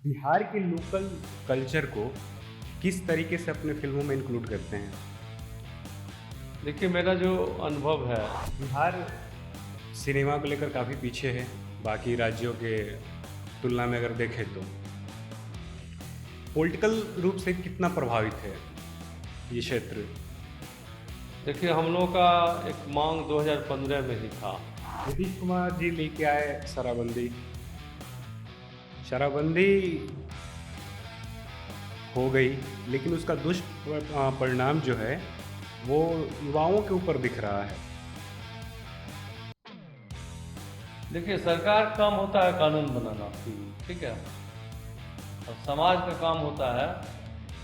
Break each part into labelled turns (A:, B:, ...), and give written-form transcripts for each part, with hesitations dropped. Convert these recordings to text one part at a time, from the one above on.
A: बिहार के local culture को किस तरीके से अपने फिल्मों में इंक्लूड करते हैं?
B: देखिए, मेरा जो अनुभव है।
A: बिहार सिनेमा को लेकर काफ़ी पीछे है बाकी राज्यों के तुलना में अगर देखें तो। पॉलिटिकल रूप से कितना प्रभावित है ये क्षेत्र?
B: देखिए, हम लोगों का एक मांग 2015 में ही था।
A: नीतीश कुमार जी लेके आए शराबबंदी। शराबबंदी हो गई, लेकिन उसका दुष्परिणाम जो है वो युवाओं के ऊपर दिख रहा है।
B: देखिए, सरकार का काम होता है कानून बनाना, ठीक है, और समाज का काम होता है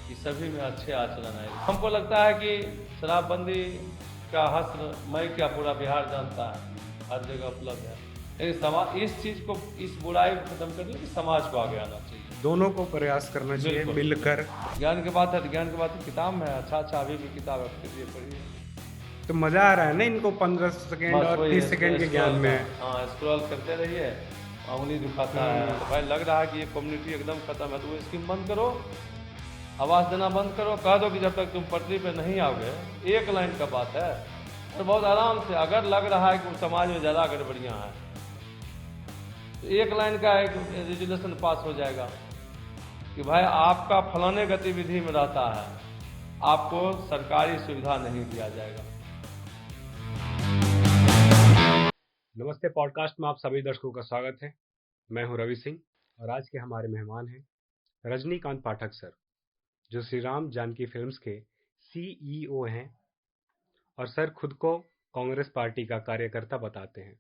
B: कि सभी में अच्छे आचरण आए। हमको लगता है कि शराबबंदी का हश्र मैं क्या पूरा बिहार जानता है, हर जगह उपलब्ध है। लेकिन समाज इस चीज़ को, इस बुराई को खत्म करने की समाज को आगे आना चाहिए।
A: दोनों को प्रयास करना चाहिए
B: बिल्कुल।
A: मिलकर।
B: ज्ञान की बात है तो ज्ञान की बात किताब में है, अच्छा अभी भी किताब है, पढ़िए पढ़िए।
A: तो मजा आ रहा है ना इनको 15 सेकेंड
B: बस
A: और
B: वही
A: 30 सेकेंड के ज्ञान में।
B: हाँ, स्क्रॉल करते रहिए, उंगली दुखाता है। तो भाई लग रहा है कि ये कम्युनिटी एकदम खत्म है, तो वो स्कीम बंद करो, आवाज़ देना बंद करो, कह दो कि जब तक तुम पटरी पे नहीं आओगे। एक लाइन का बात है, और बहुत आराम से, अगर लग रहा है कि समाज में ज़्यादा गड़बड़ियाँ हैं तो एक लाइन का एक रेजुलेशन पास हो जाएगा कि भाई आपका फलाने गतिविधि में रहता है, आपको सरकारी सुविधा नहीं दिया जाएगा।
A: नमस्ते, पॉडकास्ट में आप सभी दर्शकों का स्वागत है। मैं हूं रवि सिंह और आज के हमारे मेहमान हैं रजनीकांत पाठक सर, जो श्री राम जानकी फिल्म्स के सीईओ हैं और सर खुद को कांग्रेस पार्टी का कार्यकर्ता बताते हैं।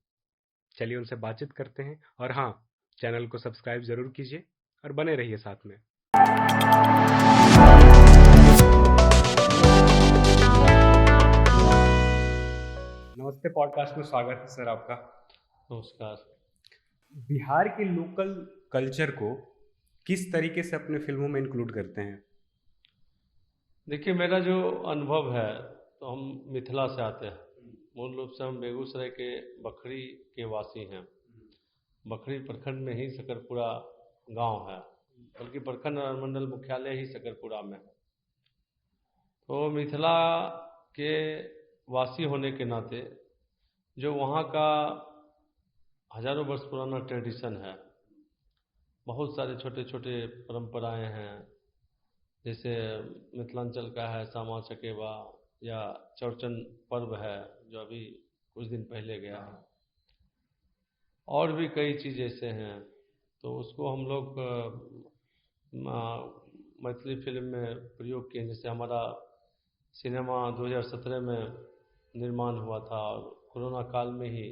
A: चलिए उनसे बातचीत करते हैं, और हाँ, चैनल को सब्सक्राइब जरूर कीजिए और बने रहिए साथ में। नमस्ते, पॉडकास्ट में स्वागत है सर आपका।
B: नमस्कार।
A: बिहार के लोकल कल्चर को किस तरीके से अपने फिल्मों में इंक्लूड करते हैं?
B: देखिए, मेरा जो अनुभव है, तो हम मिथिला से आते हैं। मूल रूप से हम बेगूसराय के बखरी के वासी हैं। बखरी प्रखंड में ही सकरपुरा गांव है, बल्कि प्रखंड और मंडल मुख्यालय ही सकरपुरा में है। तो मिथिला के वासी होने के नाते जो वहाँ का हजारों वर्ष पुराना ट्रेडिशन है, बहुत सारे छोटे छोटे परंपराएं हैं। जैसे मिथिलांचल का है सामा चकेवा, या चौरचन पर्व है जो अभी कुछ दिन पहले गया है, और भी कई चीज़ ऐसे हैं। तो उसको हम लोग मैथिली फिल्म में प्रयोग किए। जैसे हमारा सिनेमा 2017 में निर्माण हुआ था और कोरोना काल में ही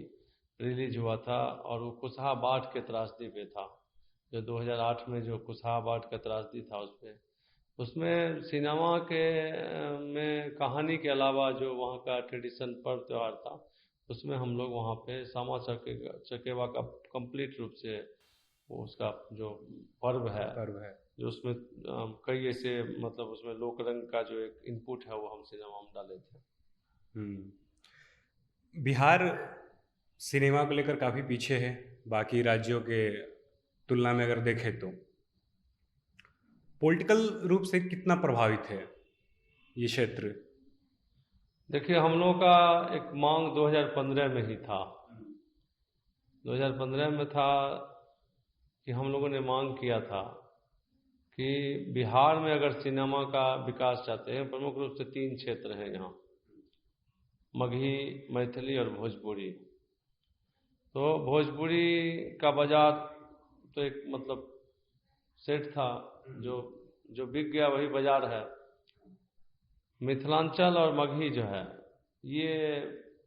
B: रिलीज हुआ था, और वो कुशहा बाढ़ के त्रासदी पे था, जो 2008 में जो कुशहा बाढ़ का त्रासदी था उसमें सिनेमा के में कहानी के अलावा जो वहाँ का ट्रेडिशन पर्व त्यौहार था, उसमें हम लोग वहाँ पे सामा चकेवा का कंप्लीट रूप से वो उसका जो पर्व है, जो उसमें कई ऐसे मतलब उसमें लोक रंग का जो एक इनपुट है वो हम सिनेमा में डाले थे।
A: बिहार सिनेमा को लेकर काफ़ी पीछे है बाकी राज्यों के तुलना में अगर देखें तो। पॉलिटिकल रूप से कितना प्रभावित है ये क्षेत्र?
B: देखिए, हम लोगों का एक मांग 2015 में ही था। 2015 में था कि हम लोगों ने मांग किया था कि बिहार में अगर सिनेमा का विकास चाहते हैं, प्रमुख रूप से 3 क्षेत्र हैं यहाँ, मगही, मैथिली और भोजपुरी। तो भोजपुरी का बाजार तो एक मतलब सेट था, जो जो बिक गया वही बाजार है। मिथिलांचल और मगही जो है ये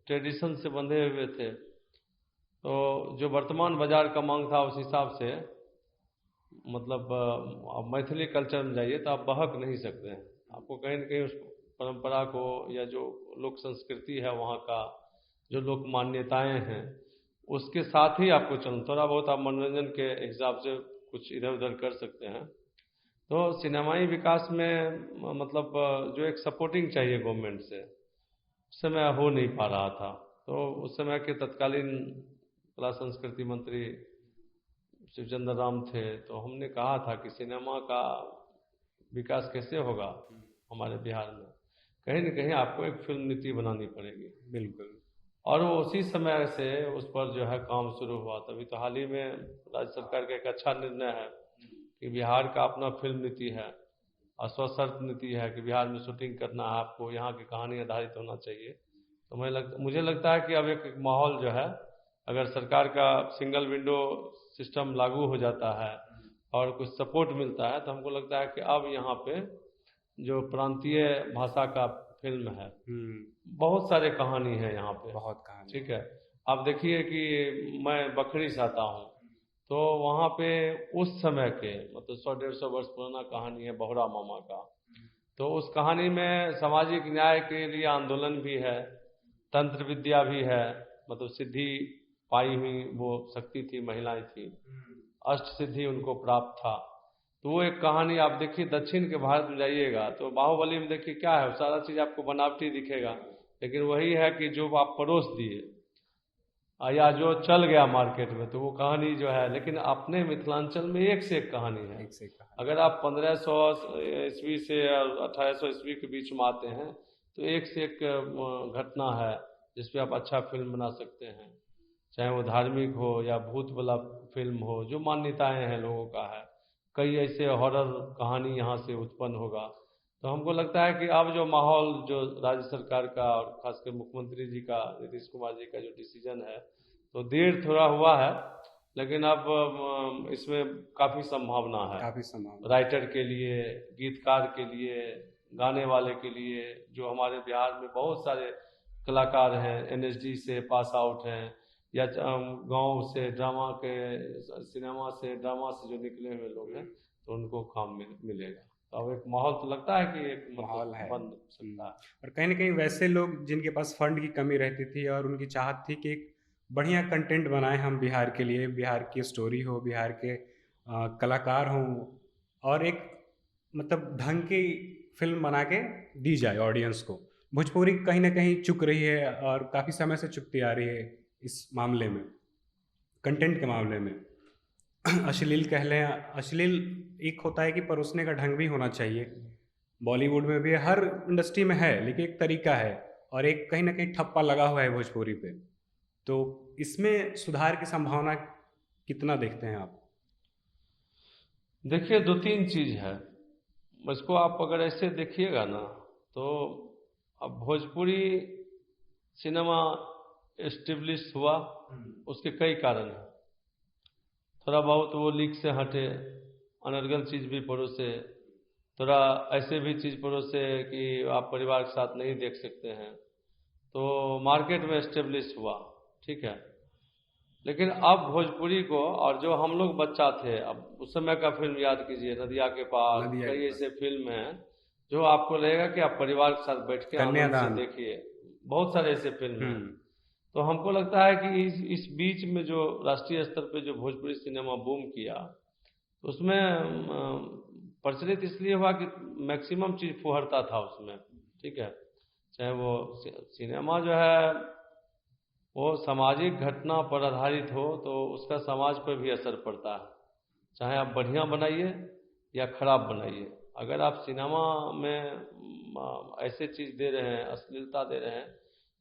B: ट्रेडिशन से बंधे हुए थे, तो जो वर्तमान बाजार का मांग था उस हिसाब से मतलब आप मैथिली कल्चर में जाइए तो आप बहक नहीं सकते हैं। आपको कहीं न कहीं उस परंपरा को, या जो लोक संस्कृति है वहाँ का, जो लोक मान्यताएं हैं, उसके साथ ही आपको चलना। थोड़ा बहुत आप मनोरंजन के हिसाब से कुछ इधर उधर कर सकते हैं। तो सिनेमाई विकास में मतलब जो एक सपोर्टिंग चाहिए गवर्नमेंट से, उस समय हो नहीं पा रहा था। तो उस समय के तत्कालीन कला संस्कृति मंत्री शिवचंद्र राम थे, तो हमने कहा था कि सिनेमा का विकास कैसे होगा हमारे बिहार में, कहीं न कहीं आपको एक फिल्म नीति बनानी पड़ेगी।
A: बिल्कुल।
B: और वो उसी समय से उस पर जो है काम शुरू हुआ। तभी तो हाल ही में राज्य सरकार का एक अच्छा निर्णय है कि बिहार का अपना फिल्म नीति है और सशर्त नीति है कि बिहार में शूटिंग करना है आपको, यहाँ की कहानी आधारित होना चाहिए। तो मुझे लगता है कि अब एक माहौल जो है, अगर सरकार का सिंगल विंडो सिस्टम लागू हो जाता है और कुछ सपोर्ट मिलता है, तो हमको लगता है कि अब यहाँ पे जो प्रांतीय भाषा का फिल्म है, बहुत सारे कहानी है यहाँ पे,
A: बहुत कहानी।
B: ठीक है। आप देखिए कि मैं बखरी से आता हूँ, तो वहाँ पे उस समय के मतलब 100-150 वर्ष पुराना कहानी है बहुरा मामा का। तो उस कहानी में सामाजिक न्याय के लिए आंदोलन भी है, तंत्र विद्या भी है, मतलब सिद्धि पाई हुई वो शक्ति थी, महिलाएं थी, अष्ट सिद्धि उनको प्राप्त था। तो वो एक कहानी आप देखिए, दक्षिण के भारत में जाइएगा तो बाहुबली में देखिए क्या है, सारा चीज़ आपको बनावटी दिखेगा, लेकिन वही है कि जो आप परोस दिए या जो चल गया मार्केट में, तो वो कहानी जो है। लेकिन अपने मिथिलांचल में एक से एक कहानी है।
A: एक से एक कहानी।
B: अगर आप 1500 ईस्वी से 1800 ईस्वी के बीच में आते हैं, तो एक से एक घटना है जिस पे आप अच्छा फिल्म बना सकते हैं, चाहे वो धार्मिक हो या भूत वाला फिल्म हो, जो मान्यताएं हैं लोगों का है। कई ऐसे हॉरर कहानी यहाँ से उत्पन्न होगा। तो हमको लगता है कि अब जो माहौल जो राज्य सरकार का और खासकर मुख्यमंत्री जी का, नीतीश कुमार जी का जो डिसीजन है, तो देर थोड़ा हुआ है, लेकिन अब इसमें काफ़ी संभावना है।
A: काफी संभावना।
B: राइटर के लिए, गीतकार के लिए, गाने वाले के लिए, जो हमारे बिहार में बहुत सारे कलाकार हैं, एनएसडी से पास आउट हैं, या गांव से ड्रामा के, सिनेमा से, ड्रामा से जो निकले हुए लोग हैं, तो उनको काम मिलेगा। तो अब एक माहौल तो लगता है कि एक
A: माहौल है।
B: बन सकता है।
A: और कहीं ना कहीं वैसे लोग जिनके पास फंड की कमी रहती थी और उनकी चाहत थी कि एक बढ़िया कंटेंट बनाएं हम बिहार के लिए, बिहार की स्टोरी हो, बिहार के कलाकार हों, और एक मतलब ढंग की फिल्म बना के दी जाए ऑडियंस को। भोजपुरी कहीं ना कहीं चुक रही है और काफ़ी समय से चुकती आ रही है इस मामले में, कंटेंट के मामले में। अश्लील कह लें, अश्लील एक होता है कि परोसने का ढंग भी होना चाहिए। बॉलीवुड में भी हर इंडस्ट्री में है, लेकिन एक तरीका है, और एक कहीं ना कहीं ठप्पा लगा हुआ है भोजपुरी पे। तो इसमें सुधार की संभावना कितना देखते हैं आप?
B: देखिए, दो तीन चीज़ है। इसको आप अगर ऐसे देखिएगा ना, तो अब भोजपुरी सिनेमा एस्टेब्लिश हुआ, उसके कई कारण हैं। थोड़ा बहुत वो लीक से हटे, अनर्गल चीज़ भी परोसे, थोड़ा ऐसे भी चीज़ परोसे कि आप परिवार के साथ नहीं देख सकते हैं, तो मार्केट में एस्टेब्लिश हुआ, ठीक है। लेकिन अब भोजपुरी को, और जो हम लोग बच्चा थे, अब उस समय का फिल्म याद कीजिए, नदिया के पार,
A: नदिया के
B: कई
A: पार,
B: ऐसे फिल्म हैं जो आपको लगेगा कि आप परिवार के साथ बैठ के आनंद से
A: कन्यादान।
B: देखिए। बहुत सारे ऐसे फिल्म हैं।
A: हम्म।
B: तो हमको लगता है कि इस बीच में जो राष्ट्रीय स्तर पे जो भोजपुरी सिनेमा बूम किया, तो उसमें प्रचलित इसलिए हुआ कि मैक्सिमम चीज़ फुहरता था उसमें, ठीक है। चाहे वो सिनेमा जो है वो सामाजिक घटना पर आधारित हो, तो उसका समाज पर भी असर पड़ता है, चाहे आप बढ़िया बनाइए या खराब बनाइए। अगर आप सिनेमा में ऐसे चीज़ दे रहे हैं, अश्लीलता दे रहे हैं,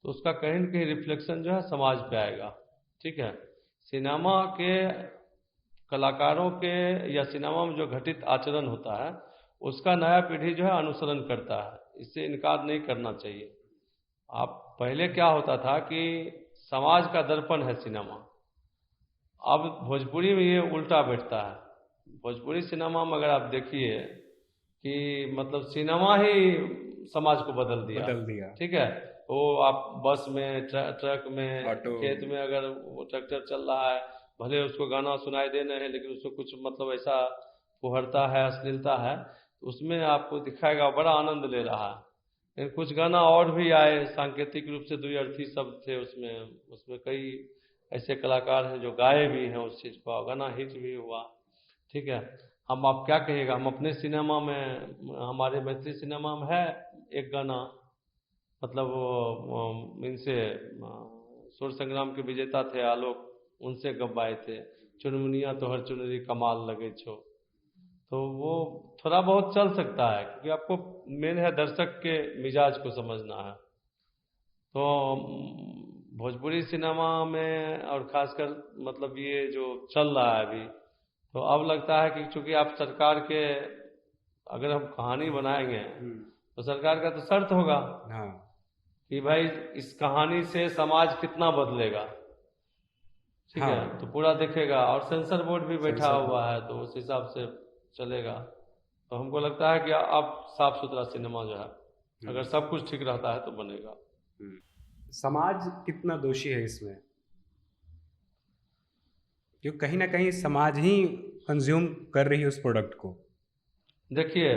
B: तो उसका कहीं न कहीं रिफ्लेक्शन जो है समाज पे आएगा, ठीक है। सिनेमा के कलाकारों के या सिनेमा में जो घटित आचरण होता है, उसका नया पीढ़ी जो है अनुसरण करता है, इससे इनकार नहीं करना चाहिए। आप पहले क्या होता था कि समाज का दर्पण है सिनेमा, अब भोजपुरी में ये उल्टा बैठता है। भोजपुरी सिनेमा में अगर आप देखिए कि मतलब सिनेमा ही समाज को बदल दिया,
A: बदल दिया।
B: ठीक है। वो आप बस में, ट्रक में,
A: ऑटो।
B: खेत में, अगर वो ट्रैक्टर चल रहा है, भले उसको गाना सुनाई दे रहे हैं, लेकिन उसमें कुछ मतलब ऐसा फुहरता है, अश्लीलता है, तो उसमें आपको दिखाएगा बड़ा आनंद ले रहा है। लेकिन कुछ गाना और भी आए, सांकेतिक रूप से द्व्यर्थी शब्द थे उसमें, उसमें कई ऐसे कलाकार हैं जो गाए भी हैं उस चीज़ को, गाना हिट भी हुआ, ठीक है। हम आप क्या कहिएगा, हम अपने सिनेमा में, हमारे मैथिली सिनेमा में है एक गाना, मतलब वो इनसे स्वर्ण संग्राम के विजेता थे आलोक, उनसे गवाए थे। चुनमुनिया तोहर चुनरी कमाल लगे छो, तो वो थोड़ा बहुत चल सकता है, क्योंकि आपको मेन है दर्शक के मिजाज को समझना है। तो भोजपुरी सिनेमा में और खासकर मतलब ये जो चल रहा है अभी, तो अब लगता है कि चूंकि आप सरकार के, अगर हम कहानी बनाएंगे तो सरकार का तो शर्त होगा
A: हाँ
B: कि भाई इस कहानी से समाज कितना बदलेगा, ठीक है,
A: हाँ
B: तो पूरा देखेगा। और सेंसर बोर्ड भी बैठा
A: सेंसर
B: हुआ है, तो उस हिसाब से चलेगा। तो हमको लगता है कि अब साफ सुथरा सिनेमा जो है, अगर सब कुछ ठीक रहता है तो बनेगा।
A: समाज कितना दोषी है इसमें, क्योंकि कहीं ना कहीं समाज ही कंज्यूम कर रही है उस प्रोडक्ट को।
B: देखिए,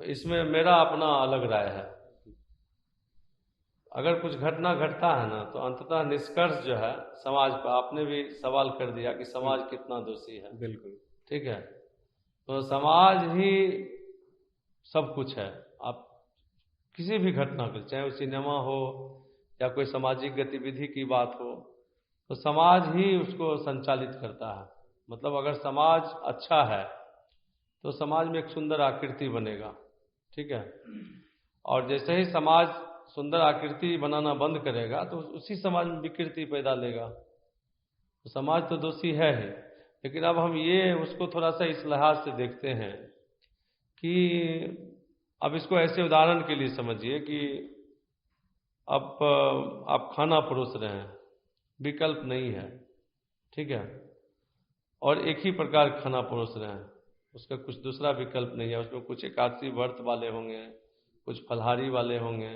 B: इसमें मेरा अपना अलग राय है। अगर कुछ घटना घटता है ना, तो अंततः निष्कर्ष जो है समाज पर, आपने भी सवाल कर दिया कि समाज कितना दोषी है,
A: बिल्कुल।
B: ठीक है, तो समाज ही सब कुछ है। आप किसी भी घटना को, चाहे वो सिनेमा हो या कोई सामाजिक गतिविधि की बात हो, तो समाज ही उसको संचालित करता है। मतलब अगर समाज अच्छा है तो समाज में एक सुंदर आकृति बनेगा, ठीक है, और जैसे ही समाज सुंदर आकृति बनाना बंद करेगा तो उसी समाज में विकृति पैदा लेगा। तो समाज तो दोषी है ही, लेकिन अब हम ये उसको थोड़ा सा इस लिहाज से देखते हैं कि अब इसको ऐसे उदाहरण के लिए समझिए कि अब आप खाना परोस रहे हैं, विकल्प नहीं है, ठीक है, और एक ही प्रकार खाना परोस रहे हैं, उसका कुछ दूसरा विकल्प नहीं है। उसमें कुछ एकादशी व्रत वाले होंगे, कुछ फलाहारी वाले होंगे,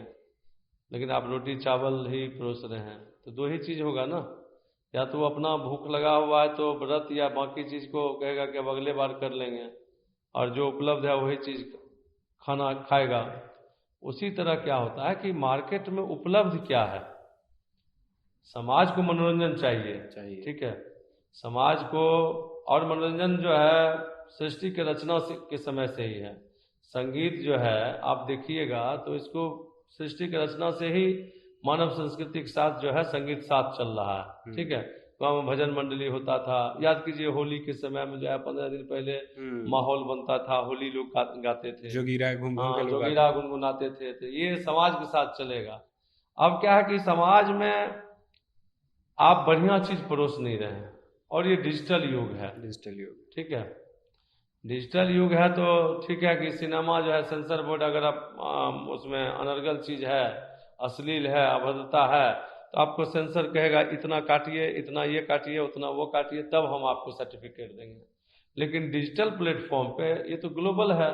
B: लेकिन आप रोटी चावल ही परोस रहे हैं, तो दो ही चीज़ होगा ना। या तो अपना भूख लगा हुआ है तो व्रत या बाकी चीज़ को कहेगा कि अब अगले बार कर लेंगे, और जो उपलब्ध है वही चीज़ खाना खाएगा। उसी तरह क्या होता है कि मार्केट में उपलब्ध क्या है, समाज को मनोरंजन चाहिए, ठीक है, समाज को। और मनोरंजन जो है सृष्टि के रचना के समय से ही है। संगीत जो है आप देखिएगा तो इसको सृष्टि के रचना से ही मानव संस्कृति के साथ जो है संगीत साथ चल रहा है, ठीक है। गाँव में भजन मंडली होता था, याद कीजिए होली के समय में जो है 15 दिन पहले माहौल बनता था, होली लोग गाते थे,
A: जोगीरा घूम घूम के
B: हाँ,
A: लोग
B: जोगीरा गुनगुनाते थे। तो ये समाज के साथ चलेगा। अब क्या है कि समाज में आप बढ़िया चीज परोस नहीं रहे हैं, और ये डिजिटल युग है,
A: डिजिटल युग,
B: ठीक है, डिजिटल युग है। तो ठीक है कि सिनेमा जो है सेंसर बोर्ड, अगर आप उसमें अनर्गल चीज है, अश्लील है, अभद्रता है, तो आपको सेंसर कहेगा इतना काटिए, इतना ये काटिए, उतना वो काटिए, तब हम आपको सर्टिफिकेट देंगे। लेकिन डिजिटल प्लेटफॉर्म पे ये तो ग्लोबल है,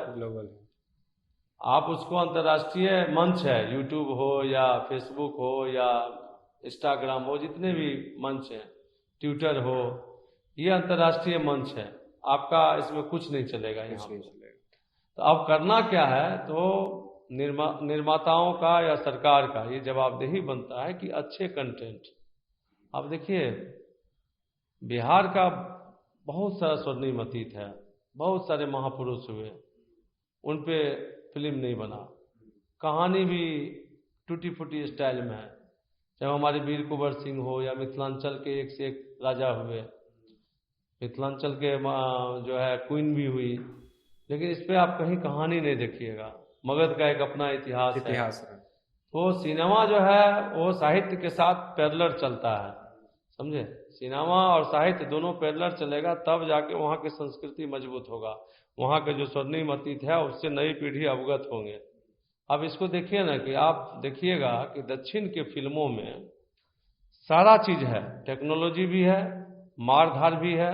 B: आप उसको अंतर्राष्ट्रीय मंच है, यूट्यूब हो या फेसबुक हो या इंस्टाग्राम हो, जितने भी मंच हैं, ट्विटर हो, ये अंतर्राष्ट्रीय मंच है, आपका इसमें कुछ नहीं चलेगा यहाँ पे। तो अब करना क्या है, तो निर्माताओं का या सरकार का ये जवाबदेही बनता है कि अच्छे कंटेंट। अब देखिए, बिहार का बहुत सारा स्वर्णिम अतीत है, बहुत सारे महापुरुष हुए, उन पे फिल्म नहीं बना, कहानी भी टूटी फूटी स्टाइल में है। चाहे हमारे वीर कुंवर सिंह हो या मिथिलांचल के एक से एक राजा हुए, मिथिलांचल के जो है क्वीन भी हुई, लेकिन इस पे आप कहीं कहानी नहीं देखिएगा। मगध का एक अपना इतिहास है। तो सिनेमा जो है वो साहित्य के साथ पैरेलल चलता है, समझे, सिनेमा और साहित्य दोनों पैरेलल चलेगा, तब जाके वहाँ की संस्कृति मजबूत होगा, वहाँ के जो स्वर्णिम अतीत है उससे नई पीढ़ी अवगत होंगे। अब इसको देखिए ना, कि आप देखिएगा कि दक्षिण के फिल्मों में सारा चीज है, टेक्नोलॉजी भी है, मारधार भी है,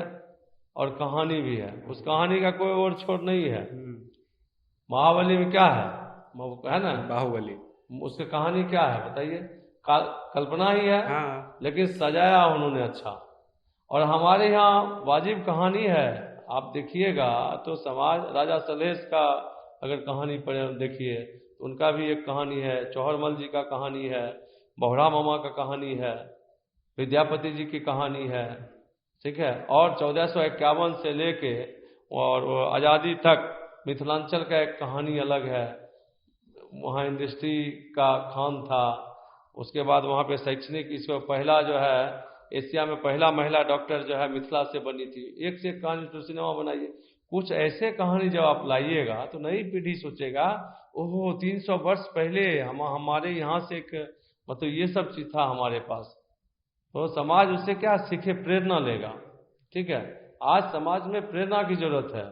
B: और कहानी भी है। उस कहानी का कोई और छोर नहीं है। महाबली में क्या है ना,
A: बाहुबली,
B: उसकी कहानी क्या है बताइए, कल्पना ही है,
A: हाँ।
B: लेकिन सजाया उन्होंने अच्छा। और हमारे यहाँ वाजिब कहानी है, आप देखिएगा तो समाज, राजा सलहेश का अगर कहानी पढ़े देखिए तो उनका भी एक कहानी है, चौहरमल जी का कहानी है, बौहरा मामा का कहानी है, विद्यापति जी की कहानी है, ठीक है। और 1451 से लेके और आज़ादी तक मिथिलांचल का एक कहानी अलग है। वहाँ इंडस्ट्री का खान था, उसके बाद वहाँ पे शैक्षणिक, इसको पहला जो है एशिया में पहला महिला डॉक्टर जो है मिथिला से बनी थी। एक से एक कहानी तो सिनेमा बनाइए, कुछ ऐसे कहानी जब आप लाइएगा तो नई पीढ़ी सोचेगा ओहो 300 वर्ष पहले हमारे यहाँ से एक मतलब ये सब चीज था हमारे पास। तो समाज उससे क्या सीखे, प्रेरणा लेगा। ठीक है, आज समाज में प्रेरणा की जरूरत है।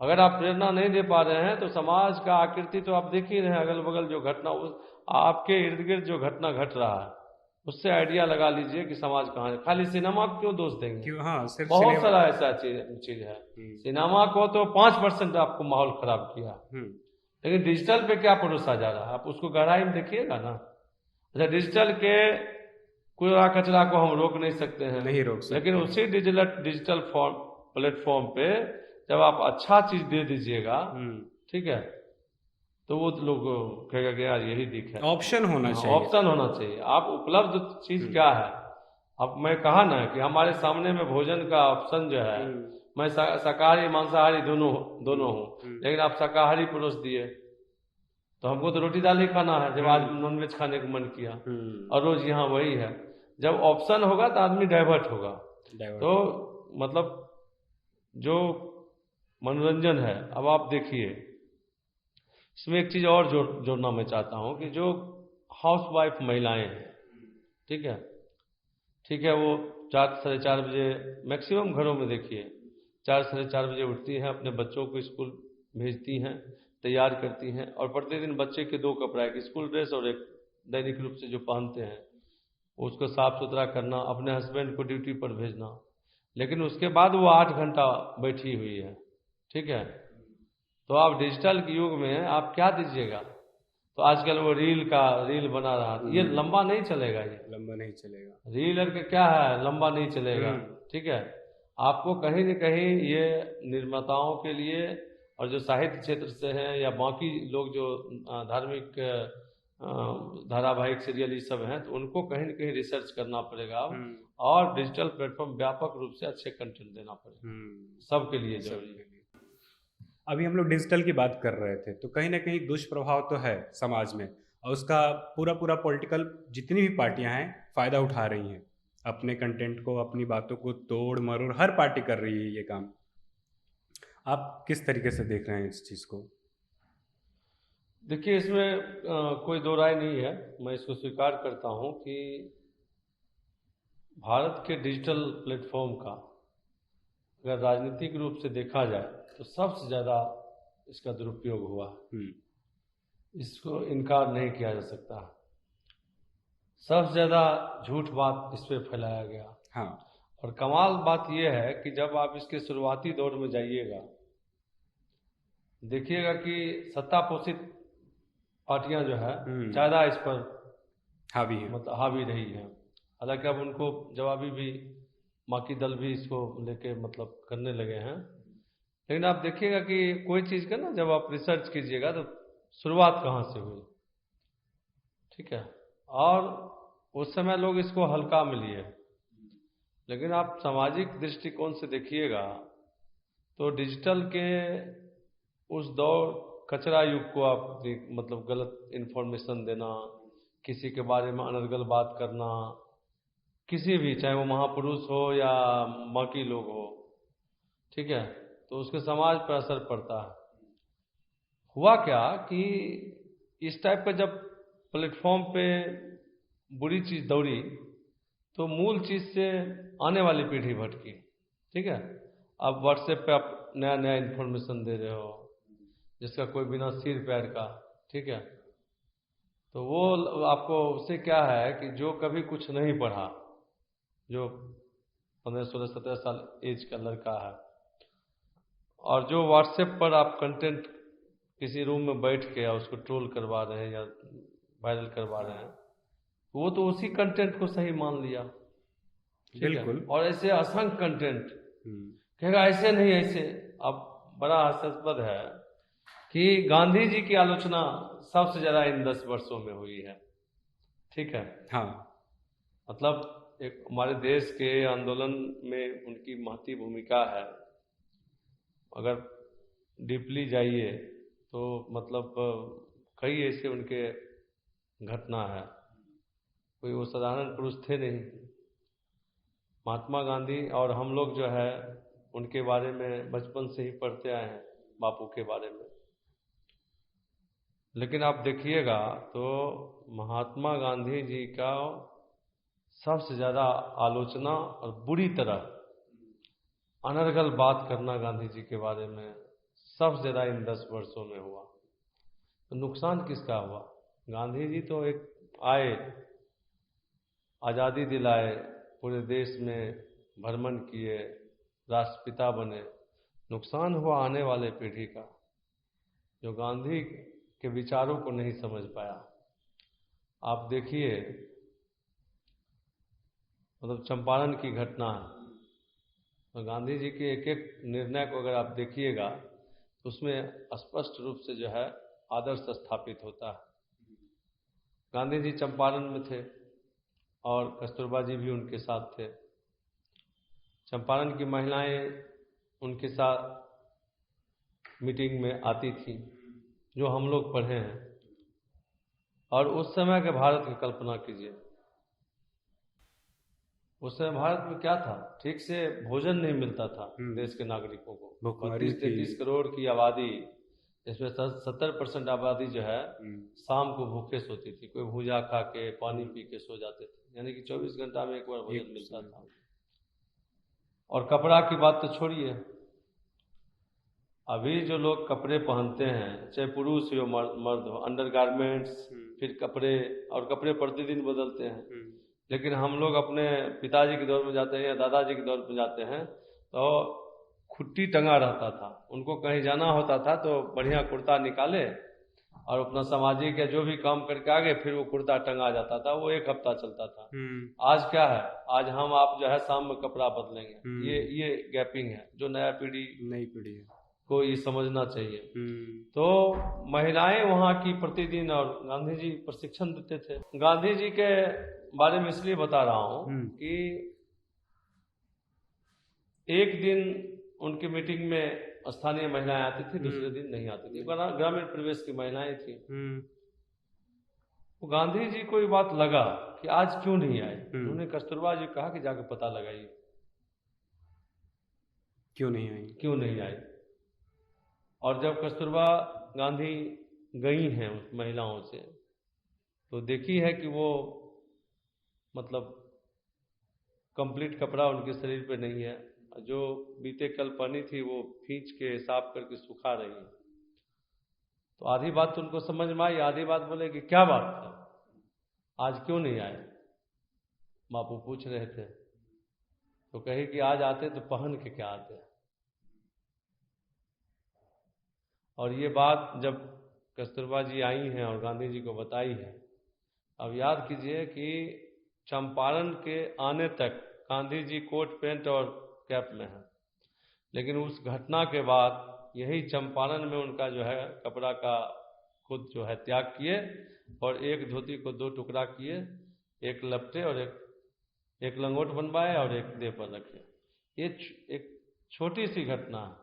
B: अगर आप प्रेरणा नहीं दे पा रहे हैं तो समाज का आकृति तो आप देख ही रहे हैं, अगल बगल जो घटना आपके इर्द गिर्द जो घटना घट रहा है उससे आइडिया लगा लीजिए कि समाज कहाँ है। खाली सिनेमा को क्यों दोष देंगे?
A: क्यों? हाँ, सिर्फ
B: बहुत
A: सिनेमा।
B: सारा ऐसा चीज है। सिनेमा को तो 5% आपको माहौल खराब किया, लेकिन डिजिटल पे क्या परोसा जा रहा है, आप उसको गहराई में देखिएगा ना। अच्छा, डिजिटल के कूड़ा कचरा को हम रोक नहीं सकते हैं,
A: नहीं रोक सकते,
B: लेकिन उसी डिजिटल फॉर्म प्लेटफॉर्म पे जब आप अच्छा चीज दे दीजिएगा, ठीक है, तो वो लोग कहेगा कि यार यही दिख है।
A: ऑप्शन होना चाहिए।
B: ऑप्शन होना चाहिए। आप उपलब्ध चीज क्या है, अब मैं कहा ना कि हमारे सामने में भोजन का ऑप्शन जो है, मैं शाकाहारी मांसाहारी दोनों हूँ, लेकिन आप शाकाहारी परोस दिए तो हमको तो रोटी दाल ही खाना है जब आज नॉनवेज खाने को मन किया, और रोज यहाँ वही है। जब ऑप्शन होगा तो आदमी डाइवर्ट होगा। तो मतलब जो मनोरंजन है, अब आप देखिए इसमें एक चीज और जोड़ना मैं चाहता हूँ कि जो हाउस वाइफ महिलाएं हैं, ठीक है, वो 4 साढ़े 4 बजे मैक्सिमम घरों में देखिए 4 साढ़े 4 बजे उठती हैं, अपने बच्चों को स्कूल भेजती हैं, तैयार करती हैं, और प्रतिदिन बच्चे के 2 कपड़ा, एक स्कूल ड्रेस और एक दैनिक रूप से जो पहनते हैं उसको साफ सुथरा करना, अपने हस्बैंड को ड्यूटी पर भेजना, लेकिन उसके बाद वो 8 घंटा बैठी हुई है। ठीक है, तो आप डिजिटल के युग में आप क्या दीजिएगा? तो आजकल वो रील बना रहा है, ये लंबा नहीं चलेगा, ये
A: लंबा नहीं चलेगा।
B: रील का क्या है, लंबा नहीं चलेगा। ठीक है, आपको कहीं न कहीं ये निर्माताओं के लिए और जो साहित्य क्षेत्र से हैं या बाकी लोग जो धार्मिक धारावाहिक सीरियल ये सब हैं, तो उनको कहीं न कहीं रिसर्च करना पड़ेगा और डिजिटल प्लेटफॉर्म व्यापक रूप से अच्छे कंटेंट देना पड़ेगा, सबके लिए जरूरी है।
A: अभी हम लोग डिजिटल की बात कर रहे थे, तो कहीं ना कहीं दुष्प्रभाव तो है समाज में, और उसका पूरा पॉलिटिकल जितनी भी पार्टियां हैं फ़ायदा उठा रही हैं, अपने कंटेंट को, अपनी बातों को तोड़ मरोड़ हर पार्टी कर रही है ये काम। आप किस तरीके से देख रहे हैं इस चीज़ को?
B: देखिए, इसमें कोई दो राय नहीं है, मैं इसको स्वीकार करता हूं कि भारत के डिजिटल प्लेटफॉर्म का अगर राजनीतिक रूप से देखा जाए तो सबसे ज़्यादा इसका दुरुपयोग हुआ, इसको इनकार नहीं किया जा सकता। सबसे ज़्यादा झूठ बात इस पर फैलाया गया।
A: हाँ,
B: और कमाल बात यह है कि जब आप इसके शुरुआती दौर में जाइएगा, देखिएगा कि सत्ता पोषित पार्टियां जो है ज़्यादा इस पर
A: हावी है,
B: मतलब हावी रही है। हालांकि अब उनको जवाबी भी बाकी दल भी इसको लेके मतलब करने लगे हैं, लेकिन आप देखिएगा कि कोई चीज़ का ना जब आप रिसर्च कीजिएगा तो शुरुआत कहाँ से हुई। ठीक है, और उस समय लोग इसको हल्का में लिए, लेकिन आप सामाजिक दृष्टिकोण से देखिएगा तो डिजिटल के उस दौर कचरा युग को आप मतलब गलत इन्फॉर्मेशन देना, किसी के बारे में अनर्गल बात करना, किसी भी, चाहे वो महापुरुष हो या बाकी लोग हो, ठीक है, तो उसके समाज पर असर पड़ता है। हुआ क्या कि इस टाइप का जब प्लेटफॉर्म पे बुरी चीज़ दौड़ी तो मूल चीज़ से आने वाली पीढ़ी भटकी। ठीक है, अब व्हाट्सएप पे आप नया नया इन्फॉर्मेशन दे रहे हो जिसका कोई बिना सिर पैर का। ठीक है, तो वो आपको उससे क्या है कि जो कभी कुछ नहीं पढ़ा, जो 15 16 17 साल एज का लड़का है, और जो व्हाट्सएप पर आप कंटेंट किसी रूम में बैठ के या उसको ट्रोल करवा रहे हैं या वायरल करवा रहे हैं, वो तो उसी कंटेंट को सही मान लिया।
A: बिल्कुल।
B: और ऐसे असंख्य कंटेंट कहेगा ऐसे नहीं ऐसे। अब बड़ा हास्यास्पद है कि गांधी जी की आलोचना सबसे ज्यादा इन 10 वर्षों में हुई है। ठीक है,
A: हाँ,
B: मतलब एक हमारे देश के आंदोलन में उनकी महती भूमिका है। अगर डीपली जाइए तो मतलब कई ऐसे उनके घटना है, कोई वो साधारण पुरुष थे नहीं। महात्मा गांधी और हम लोग जो है उनके बारे में बचपन से ही पढ़ते आए हैं, बापू के बारे में। लेकिन आप देखिएगा तो महात्मा गांधी जी का सबसे ज़्यादा आलोचना और बुरी तरह अनर्गल बात करना गांधी जी के बारे में सबसे ज़्यादा इन 10 वर्षों में हुआ। तो नुकसान किसका हुआ? गांधी जी तो एक आए, आज़ादी दिलाए, पूरे देश में भ्रमण किए, राष्ट्रपिता बने। नुकसान हुआ आने वाले पीढ़ी का, जो गांधी के विचारों को नहीं समझ पाया। आप देखिए, मतलब चंपारण की घटना है, तो गांधी जी के एक एक निर्णय को अगर आप देखिएगा तो उसमें स्पष्ट रूप से जो है आदर्श स्थापित होता है। गांधी जी चंपारण में थे और कस्तूरबा जी भी उनके साथ थे। चंपारण की महिलाएं उनके साथ मीटिंग में आती थी, जो हम लोग पढ़े हैं। और उस समय के भारत की कल्पना कीजिए, उस समय भारत में क्या था? ठीक से भोजन नहीं मिलता था देश के नागरिकों को।
A: भुखमरी
B: 32-33 करोड़ की आबादी, इसमें 70% आबादी जो है शाम को भूखे सोती थी। कोई भूजा खा के पानी पी के सो जाते थे, यानी कि 24 घंटा में एक बार भोजन मिलता था। और कपड़ा की बात तो छोड़िए, अभी जो लोग कपड़े पहनते हैं, चाहे पुरुष हो मर्द हो, अंडर गारमेंट्स, फिर कपड़े, और कपड़े प्रतिदिन बदलते हैं। लेकिन हम लोग अपने पिताजी के दौर में जाते हैं या दादाजी के दौर में जाते हैं तो खुट्टी टंगा रहता था। उनको कहीं जाना होता था तो बढ़िया कुर्ता निकाले और अपना सामाजिक या जो भी काम करके आ गए, फिर वो कुर्ता टंगा जाता था। वो 1 हफ्ता चलता था। आज क्या है? आज हम आप जो है शाम में कपड़ा बदलेंगे। ये गैपिंग है जो नई पीढ़ी है को ये समझना चाहिए। तो महिलाएं वहाँ की प्रतिदिन, और गांधी जी प्रशिक्षण देते थे। गांधी जी के बारे में इसलिए बता रहा हूँ कि एक दिन उनकी मीटिंग में स्थानीय महिलाएं आती थी, दूसरे दिन नहीं आती थी। ग्रामीण परिवेश की महिलाएं थी। तो गांधी जी को ये बात लगा कि आज क्यों नहीं आए। उन्होंने कस्तूरबा जी कहा कि जाके पता लगाइए क्यों नहीं आई। और जब कस्तूरबा गांधी गई हैं उस महिलाओं से, तो देखी है कि वो मतलब कंप्लीट कपड़ा उनके शरीर पे नहीं है। जो बीते कल पहनी थी वो खींच के साफ करके सुखा रही है। तो आधी बात तो उनको समझ में आई, आधी बात बोले कि क्या बात है, आज क्यों नहीं आए? बापू पूछ रहे थे। तो कहे कि आज आते तो पहन के क्या आते। और ये बात जब कस्तूरबा जी आई हैं और गांधी जी को बताई है, अब याद कीजिए कि चंपारण के आने तक गांधी जी कोट पैंट और कैप में हैं, लेकिन उस घटना के बाद यही चंपारण में उनका जो है कपड़ा का खुद जो है त्याग किए और एक धोती को 2 टुकड़ा किए, एक लपटे और एक लंगोट बनवाए और एक देह पर रखे। ये एक छोटी सी घटना है,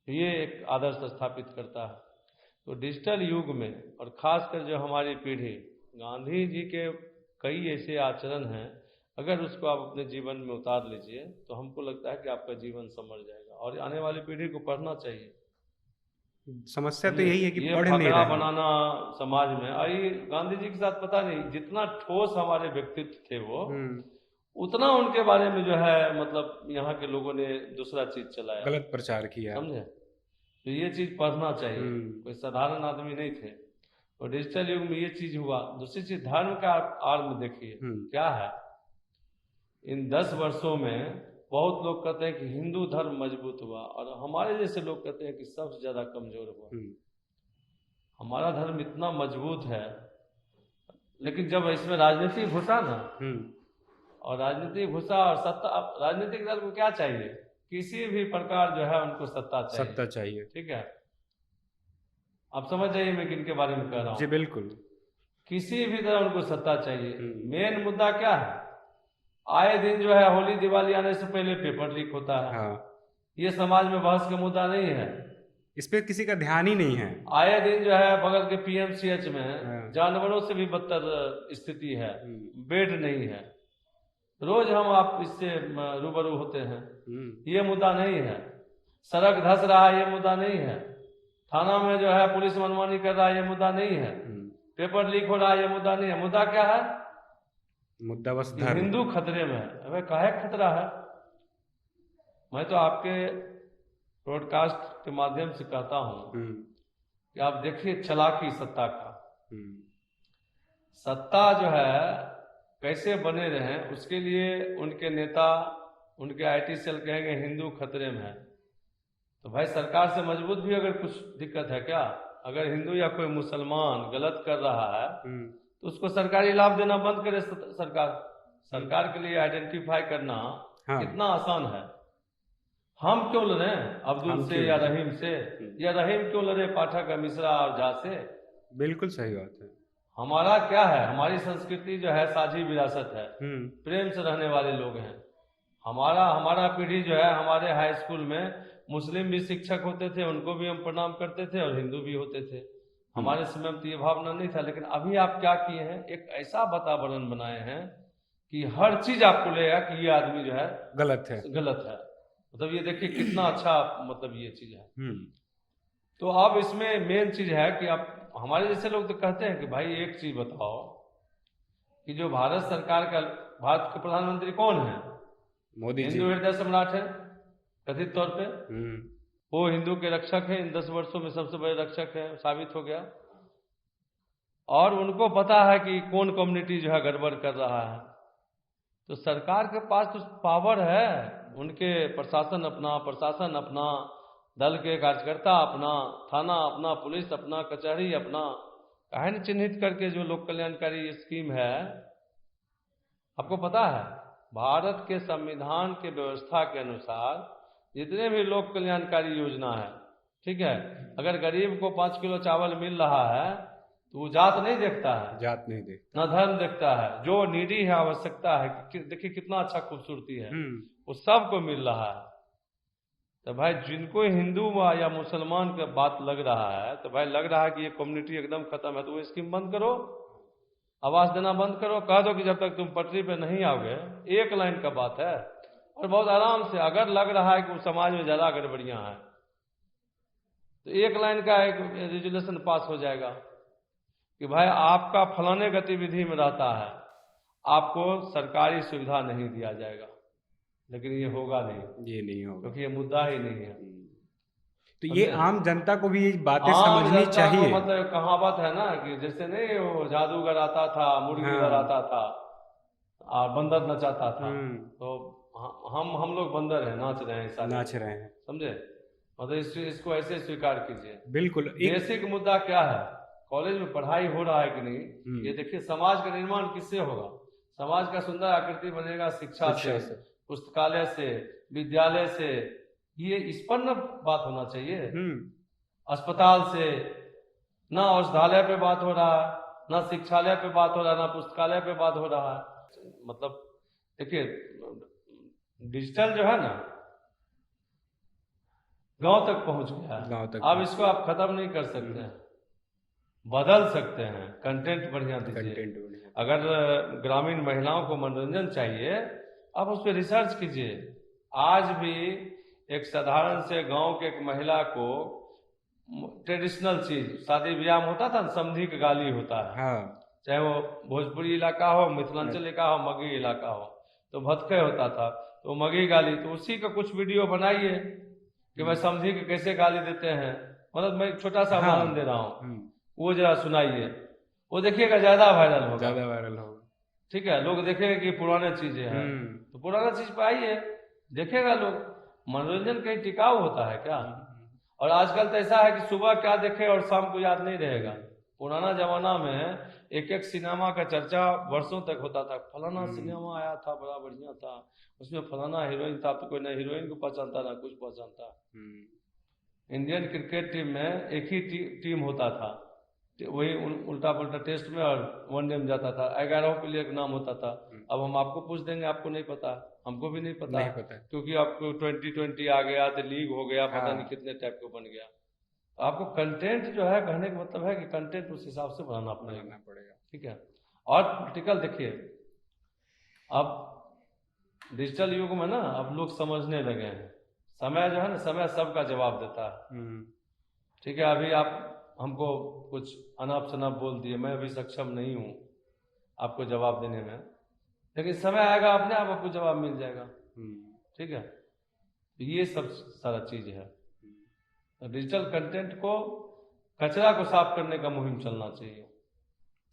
B: ये एक आदर्श स्थापित करता है। तो डिजिटल युग में और खासकर जो हमारी पीढ़ी, गांधी जी के कई ऐसे आचरण हैं, अगर उसको आप अपने जीवन में उतार लीजिए तो हमको लगता है कि आपका जीवन संवर जाएगा। और आने वाली पीढ़ी को पढ़ना चाहिए।
A: समस्या तो यही है कि
B: ये
A: पढ़ नहीं
B: फकरा
A: रहे
B: बनाना समाज में, और ये गांधी जी के साथ पता नहीं जितना ठोस हमारे व्यक्तित्व थे वो, उतना उनके बारे में जो है मतलब यहाँ के लोगों ने दूसरा चीज चलाया,
A: गलत प्रचार किया, समझे।
B: तो ये चीज पढ़ना चाहिए। कोई साधारण आदमी नहीं थे। और डिजिटल युग में ये चीज हुआ। दूसरी चीज, धर्म का आड़ में देखिए क्या है। इन 10 वर्षों में बहुत लोग कहते हैं कि हिंदू धर्म मजबूत हुआ, और हमारे जैसे लोग कहते हैं कि सबसे ज्यादा कमजोर हुआ। हमारा धर्म इतना मजबूत है, लेकिन जब इसमें राजनीति घुसा ना, और राजनीति घुसा और सत्ता, राजनीतिक दल को क्या चाहिए? किसी भी प्रकार जो है उनको सत्ता चाहिए। ठीक है, आप समझ जाइए मैं किनके बारे में कह रहा हूँ।
A: जी बिल्कुल,
B: किसी भी तरह उनको सत्ता चाहिए। मेन मुद्दा क्या है? आए दिन जो है होली दिवाली आने से पहले पेपर लीक होता है। ये समाज में बहस का मुद्दा नहीं है,
A: इस पे किसी का ध्यान ही नहीं है।
B: आए दिन जो है बगल के पीएमसीएच में जानवरों से भी बदतर स्थिति है, बेड नहीं है। रोज हम आप इससे रूबरू होते हैं।
A: हम्म।
B: ये मुद्दा नहीं है। सड़क धंस रहा है, ये मुद्दा नहीं है। थाना में जो है पुलिस मनमानी कर रहा है, ये मुद्दा नहीं है। पेपर लीक हो रहा है, ये मुद्दा नहीं है। मुद्दा क्या है?
A: मुद्दा बस
B: कि
A: धर्म।
B: हिंदू खतरे में है। अबे काहे खतरा है? मैं तो आपके ब्रॉडकास्ट के माध्यम से कहता हूं कि आप देखिए चालाकी सत्ता का। सत्ता जो है कैसे बने रहे, उसके लिए उनके नेता, उनके आईटी सेल कहेंगे हिंदू खतरे में है। तो भाई सरकार से मजबूत भी अगर कुछ दिक्कत है क्या? अगर हिंदू या कोई मुसलमान गलत कर रहा है तो उसको सरकारी लाभ देना बंद करे सरकार। सरकार के लिए आइडेंटिफाई करना कितना आसान है। हम क्यों लड़े अब्दुल से या रहीम से, या रहीम क्यों लड़े पाठक, मिश्रा और झा से?
A: बिल्कुल सही बात है।
B: हमारा क्या है? हमारी संस्कृति जो है साझी विरासत है, प्रेम से रहने वाले लोग हैं। हमारा पीढ़ी जो है, हमारे हाई स्कूल में मुस्लिम भी शिक्षक होते थे, उनको भी हम प्रणाम करते थे, और हिंदू भी होते थे। हमारे समय में तो ये भावना नहीं था। लेकिन अभी आप क्या किए हैं, एक ऐसा वातावरण बनाए हैं कि हर चीज आपको लगेगा कि ये आदमी जो है
A: गलत है,
B: गलत है। मतलब ये देखिए कितना अच्छा मतलब ये चीज है। तो अब इसमें मेन चीज है कि आप, हमारे जैसे लोग तो कहते हैं कि भाई एक चीज बताओ कि जो भारत सरकार का, भारत के प्रधानमंत्री कौन है?
A: मोदी जी।
B: हिंदू हृदय सम्राट है कथित तौर पे। वो हिंदू के रक्षक है, इन 10 वर्षों में सबसे बड़े रक्षक है, साबित हो गया। और उनको पता है कि कौन कम्युनिटी जो है गड़बड़ कर रहा है। तो सरकार के पास तो पावर है, उनके प्रशासन अपना, दल के कार्यकर्ता अपना, थाना अपना, पुलिस अपना, कचहरी अपना। काहे न चिन्हित करके जो लोक कल्याणकारी स्कीम है, आपको पता है भारत के संविधान के व्यवस्था के अनुसार जितने भी लोक कल्याणकारी योजना है, ठीक है, अगर गरीब को 5 किलो चावल मिल रहा है तो वो जात नहीं देखता है,
A: जात नहीं देखता,
B: न धर्म देखता है। जो नीडी है, आवश्यकता है, देखिए कितना अच्छा खूबसूरती है, वो सबको मिल रहा है। तो भाई जिनको हिंदू या मुसलमान का बात लग रहा है, तो भाई लग रहा है कि ये कम्युनिटी एकदम खत्म है, तो वो स्कीम बंद करो, आवाज देना बंद करो, कह दो कि जब तक तुम पटरी पे नहीं आओगे। एक लाइन का बात है, और बहुत आराम से। अगर लग रहा है कि उस समाज में ज्यादा गड़बड़ियां हैं तो एक लाइन का एक रेजुलेशन पास हो जाएगा कि भाई आपका फलाने गतिविधि में रहता है, आपको सरकारी सुविधा नहीं दिया जाएगा। लेकिन ये होगा नहीं,
A: ये नहीं होगा,
B: क्योंकि ये मुद्दा ही नहीं है।
A: तो ये आम जनता को भी ये बातें समझनी चाहिए।
B: मतलब कहावत है ना कि जैसे नहीं वो जादूगर आता था, मुर्गीधर आता था और बंदर नचाता था, तो हम लोग बंदर हैं, नाच रहे हैं,
A: नाच रहे हैं,
B: समझे? मतलब इसको ऐसे स्वीकार कीजिए।
A: बिल्कुल।
B: बेसिक मुद्दा क्या है? कॉलेज में पढ़ाई हो रहा है कि नहीं, ये देखिए। समाज का निर्माण किससे होगा? समाज का सुंदर आकृति बनेगा शिक्षा से, पुस्तकालय से, विद्यालय से। ये इस पर न बात होना चाहिए। अस्पताल से ना औषधालय पे बात हो रहा है, ना शिक्षालय पे बात हो रहा है, ना पुस्तकालय पे बात हो रहा है। मतलब देखिए डिजिटल जो है ना गांव तक पहुंच गया है।
A: गांव तक
B: अब इसको आप खत्म नहीं कर सकते हैं, बदल सकते हैं। कंटेंट बढ़िया दीजिए। अगर ग्रामीण महिलाओं को मनोरंजन चाहिए, आप उस पर रिसर्च कीजिए। आज भी एक साधारण से गांव के एक महिला को ट्रेडिशनल चीज, शादी ब्याह में होता था, समधी का गाली होता है, चाहे वो भोजपुरी इलाका हो, मिथिलांचल इलाका हो, मगही इलाका हो, तो भतखे होता था, तो मगही गाली। तो उसी का कुछ वीडियो बनाइए कि भाई समधी के कैसे गाली देते हैं। मतलब मैं छोटा सा उदाहरण दे रहा हूँ, वो जरा सुनाइए, वो देखिएगा ज्यादा वायरल होगा। ठीक है, लोग देखेंगे कि पुराने चीजें हैं, तो पुराना चीज पे आइए, देखेगा लोग। मनोरंजन कहीं टिकाऊ होता है क्या? और आजकल तो ऐसा है कि सुबह क्या देखे और शाम को याद नहीं रहेगा। पुराना जमाना में एक एक सिनेमा का चर्चा वर्षों तक होता था। फलाना सिनेमा आया था, बड़ा बढ़िया था, उसमें फलाना हीरोइन था, तो कोई ना हीरोइन को पहचानता ना कुछ पहचानता। इंडियन क्रिकेट टीम में एक ही टीम होता था, वही उल्टा पुल्टा टेस्ट में और वनडे में जाता था, 11 प्लेयर का नाम होता था। अब हम आपको पूछ देंगे, आपको नहीं पता, हमको भी नहीं पता, क्योंकि आपको 2020 आ गया, तो लीग हो गया, पता नहीं कितने टाइप का बन गया। तो आपको कंटेंट जो है, कहने का मतलब है कि कंटेंट उस हिसाब से बनाना पड़ेगा। ठीक है। और पोलिटिकल देखिए, अब डिजिटल युग में ना अब लोग समझने लगे हैं, समय जो है ना, समय सबका जवाब देता है। ठीक है, अभी आप हमको कुछ अनाप शनाप बोल दिए, मैं अभी सक्षम नहीं हूँ आपको जवाब देने में, लेकिन समय आएगा अपने आप आपको जवाब मिल जाएगा। ठीक है, तो ये सब सारा चीज है। डिजिटल कंटेंट को, कचरा को साफ करने का मुहिम चलना चाहिए,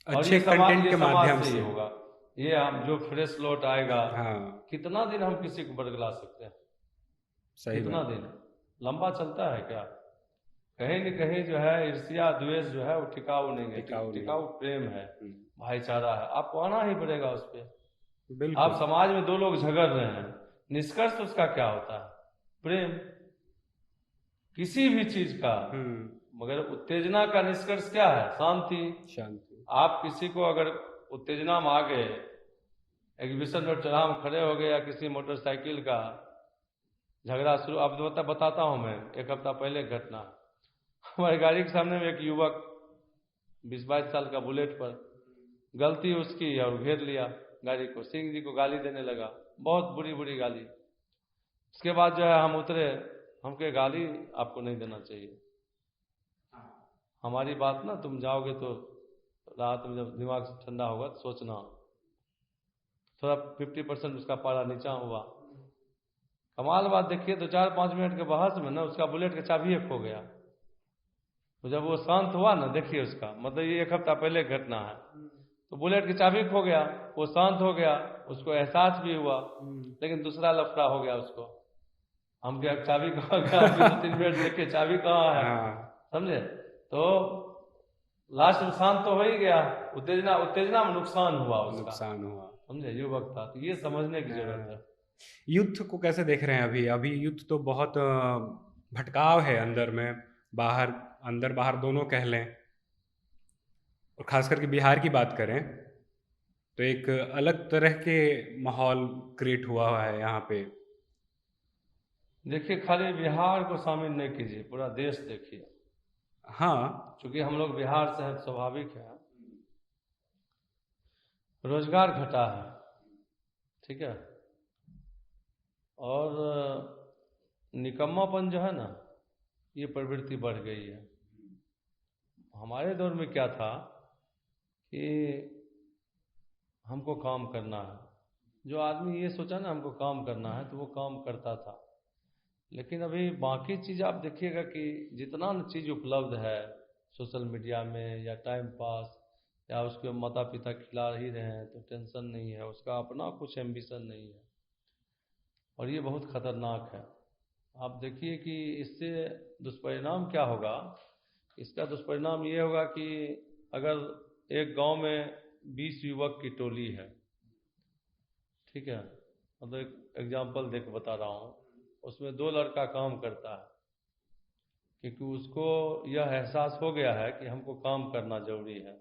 B: और
A: अच्छे
B: ये समाज,
A: कंटेंट
B: ये
A: के
B: समाज
A: माध्यम
B: से ही
A: से।
B: होगा। ये हम जो फ्रेश लौट आएगा,
A: हाँ,
B: कितना दिन हम किसी को बरगला सकते हैं?
A: सही
B: कितना
A: बात।
B: दिन? लंबा चलता है क्या? कहीं न कहीं जो है ईर्ष्या द्वेष जो है वो टिकाऊ नहीं है,
A: टिकाऊ नहीं।
B: टिकाऊ प्रेम है, भाईचारा है, आपको आना ही पड़ेगा उस पर। आप
A: बिल्कुल।
B: समाज में दो लोग झगड़ रहे हैं, निष्कर्ष उसका क्या होता है? प्रेम, किसी भी चीज का। मगर उत्तेजना का निष्कर्ष क्या है? शांति।
A: शांति।
B: आप किसी को अगर उत्तेजना में आ गए, एग्जीबिशन रोड चौराहा में खड़े हो गए, या किसी मोटरसाइकिल का झगड़ा शुरू, अब बताता हूँ मैं, एक हफ्ता पहले घटना, हमारी गाड़ी के सामने में एक युवक 20-22 साल का बुलेट पर, गलती उसकी और घेर लिया गाड़ी को, सिंह जी को गाली देने लगा, बहुत बुरी बुरी गाली। उसके बाद जो है हम उतरे, हमके गाली आपको नहीं देना चाहिए, हमारी बात ना, तुम जाओगे तो रात में जब दिमाग ठंडा होगा तो सोचना। थोड़ा 50% उसका पारा नीचा हुआ। कमाल बात देखिए, तो 4-5 मिनट के बहस में ना उसका बुलेट का चाबी खो गया। तो जब वो शांत हुआ ना, देखिए उसका मतलब, ये एक हफ्ता पहले घटना है, तो बुलेट की चाबी खो गया, वो शांत हो गया, उसको एहसास भी हुआ, लेकिन दूसरा लफड़ा हो गया उसको। हम क्या, चाबी कहाँ गया? अभी 2-3 मिनट देखे चाबी कहाँ है, समझे? तो लास्ट में शांत तो हो ही गया, उत्तेजना, उत्तेजना में नुकसान हुआ उसका,
A: नुकसान हुआ।
B: समझे? युवक था, तो ये समझने की जरूरत है।
A: युद्ध को कैसे देख रहे हैं अभी? अभी युद्ध तो बहुत भटकाव है अंदर में, बाहर, अंदर बाहर दोनों कह लें। और खास करके बिहार की बात करें तो एक अलग तरह के माहौल क्रिएट हुआ है यहाँ पे।
B: देखिए, खाली बिहार को शामिल नहीं कीजिए, पूरा देश देखिए।
A: हाँ।
B: चूंकि हम लोग बिहार से हैं, स्वाभाविक है, रोजगार घटा है, ठीक है, और निकम्मापन जो है ना, ये प्रवृत्ति बढ़ गई है। हमारे दौर में क्या था कि हमको काम करना है, जो आदमी ये सोचा ना हमको काम करना है, तो वो काम करता था। लेकिन अभी बाकी चीज़ आप देखिएगा कि जितना न चीज़ उपलब्ध है सोशल मीडिया में, या टाइम पास, या उसके माता पिता खिला ही रहे हैं तो टेंशन नहीं है, उसका अपना कुछ एम्बिशन नहीं है, और ये बहुत खतरनाक है। आप देखिए कि इससे दुष्परिणाम क्या होगा। इसका दुष्परिणाम ये होगा कि अगर एक गांव में 20 युवक की टोली है, ठीक है, मतलब एक एग्जाम्पल देख बता रहा हूँ, उसमें 2 लड़का काम करता है, क्योंकि उसको यह एहसास हो गया है कि हमको काम करना जरूरी है।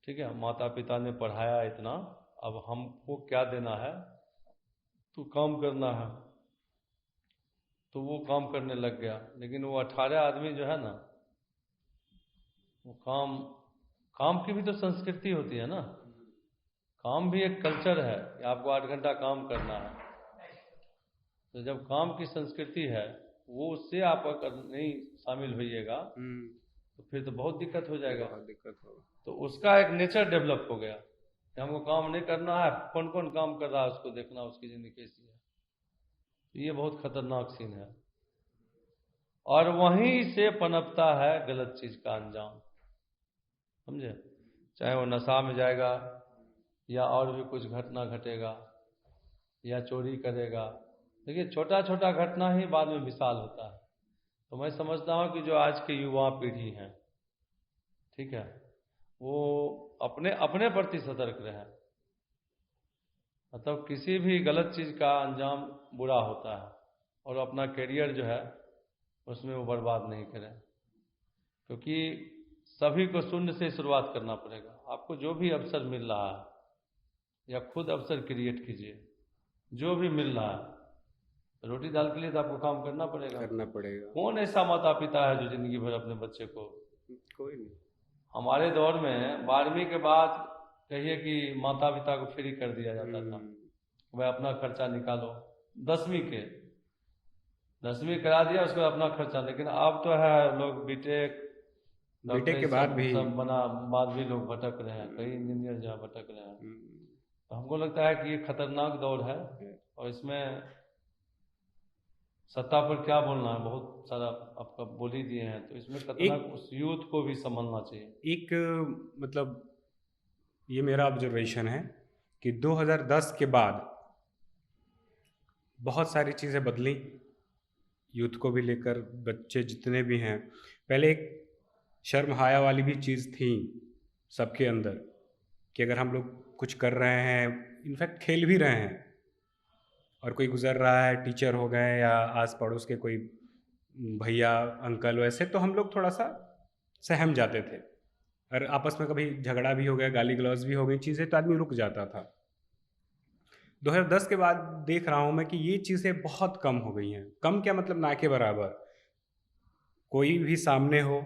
B: ठीक है, माता पिता ने पढ़ाया इतना, अब हमको क्या देना है, तो काम करना है, तो वो काम करने लग गया। लेकिन वो 18 आदमी जो है ना, वो काम की भी तो संस्कृति होती है ना, काम भी एक कल्चर है कि आपको 8 घंटा काम करना है। तो जब काम की संस्कृति है, वो उससे आप अगर नहीं शामिल होइएगा तो फिर तो बहुत दिक्कत हो जाएगा।
A: बहुत दिक्कत होगा।
B: तो उसका एक नेचर डेवलप हो गया कि हमको काम नहीं करना है, कौन कौन काम कर रहा है उसको देखना, उसकी जिंदगी कैसी है। तो ये बहुत खतरनाक सीन है, और वहीं से पनपता है गलत चीज का अंजाम, समझे? चाहे वो नशा में जाएगा, या और भी कुछ घटना घटेगा, या चोरी करेगा। देखिए, छोटा छोटा घटना ही बाद में विशाल होता है। तो मैं समझता हूँ कि जो आज की युवा पीढ़ी है, ठीक है, वो अपने अपने प्रति सतर्क रहे। मतलब किसी भी गलत चीज़ का अंजाम बुरा होता है, और अपना करियर जो है उसमें वो बर्बाद नहीं करें, क्योंकि सभी को शून्य से शुरुआत करना पड़ेगा। आपको जो भी अवसर मिल रहा है, या खुद अवसर क्रिएट कीजिए, जो भी मिल रहा है, रोटी दाल के लिए तो आपको काम करना पड़ेगा। कौन ऐसा माता पिता है जो जिंदगी भर अपने बच्चे को,
A: कोई नहीं।
B: हमारे दौर में 12वीं के बाद कहिए कि माता पिता को फ्री कर दिया जाता था, वह अपना खर्चा निकालो। 10वीं करा दिया, उसके बाद अपना खर्चा। लेकिन अब तो है लोग बीटेक
A: बीटेक के बाद भी
B: सब बाद भी लोग भटक रहे हैं, कई इंजीनियर जो है भटक रहे हैं। तो हमको लगता है कि ये खतरनाक दौर है, और इसमें सत्ता पर क्या बोलना है, बहुत सारा आपका बोल ही दिए हैं। तो इसमें खतरनाक उस यूथ को भी संभलना चाहिए।
A: एक मतलब ये मेरा ऑब्जर्वेशन है कि 2010 के बाद बहुत सारी चीज़ें बदली, यूथ को भी लेकर, बच्चे जितने भी हैं। पहले एक शर्म हाया वाली भी चीज़ थी सबके अंदर कि अगर हम लोग कुछ कर रहे हैं, इनफैक्ट खेल भी रहे हैं, और कोई गुजर रहा है, टीचर हो गए या आस पड़ोस के कोई भैया अंकल वैसे, तो हम लोग थोड़ा सा सहम जाते थे, और आपस में कभी झगड़ा भी हो गया, गाली गलौज भी हो गई चीज़ें, तो आदमी रुक जाता था। 2010 के बाद देख रहा हूँ मैं कि ये चीज़ें बहुत कम हो गई हैं। कम क्या मतलब ना के बराबर। कोई भी सामने हो,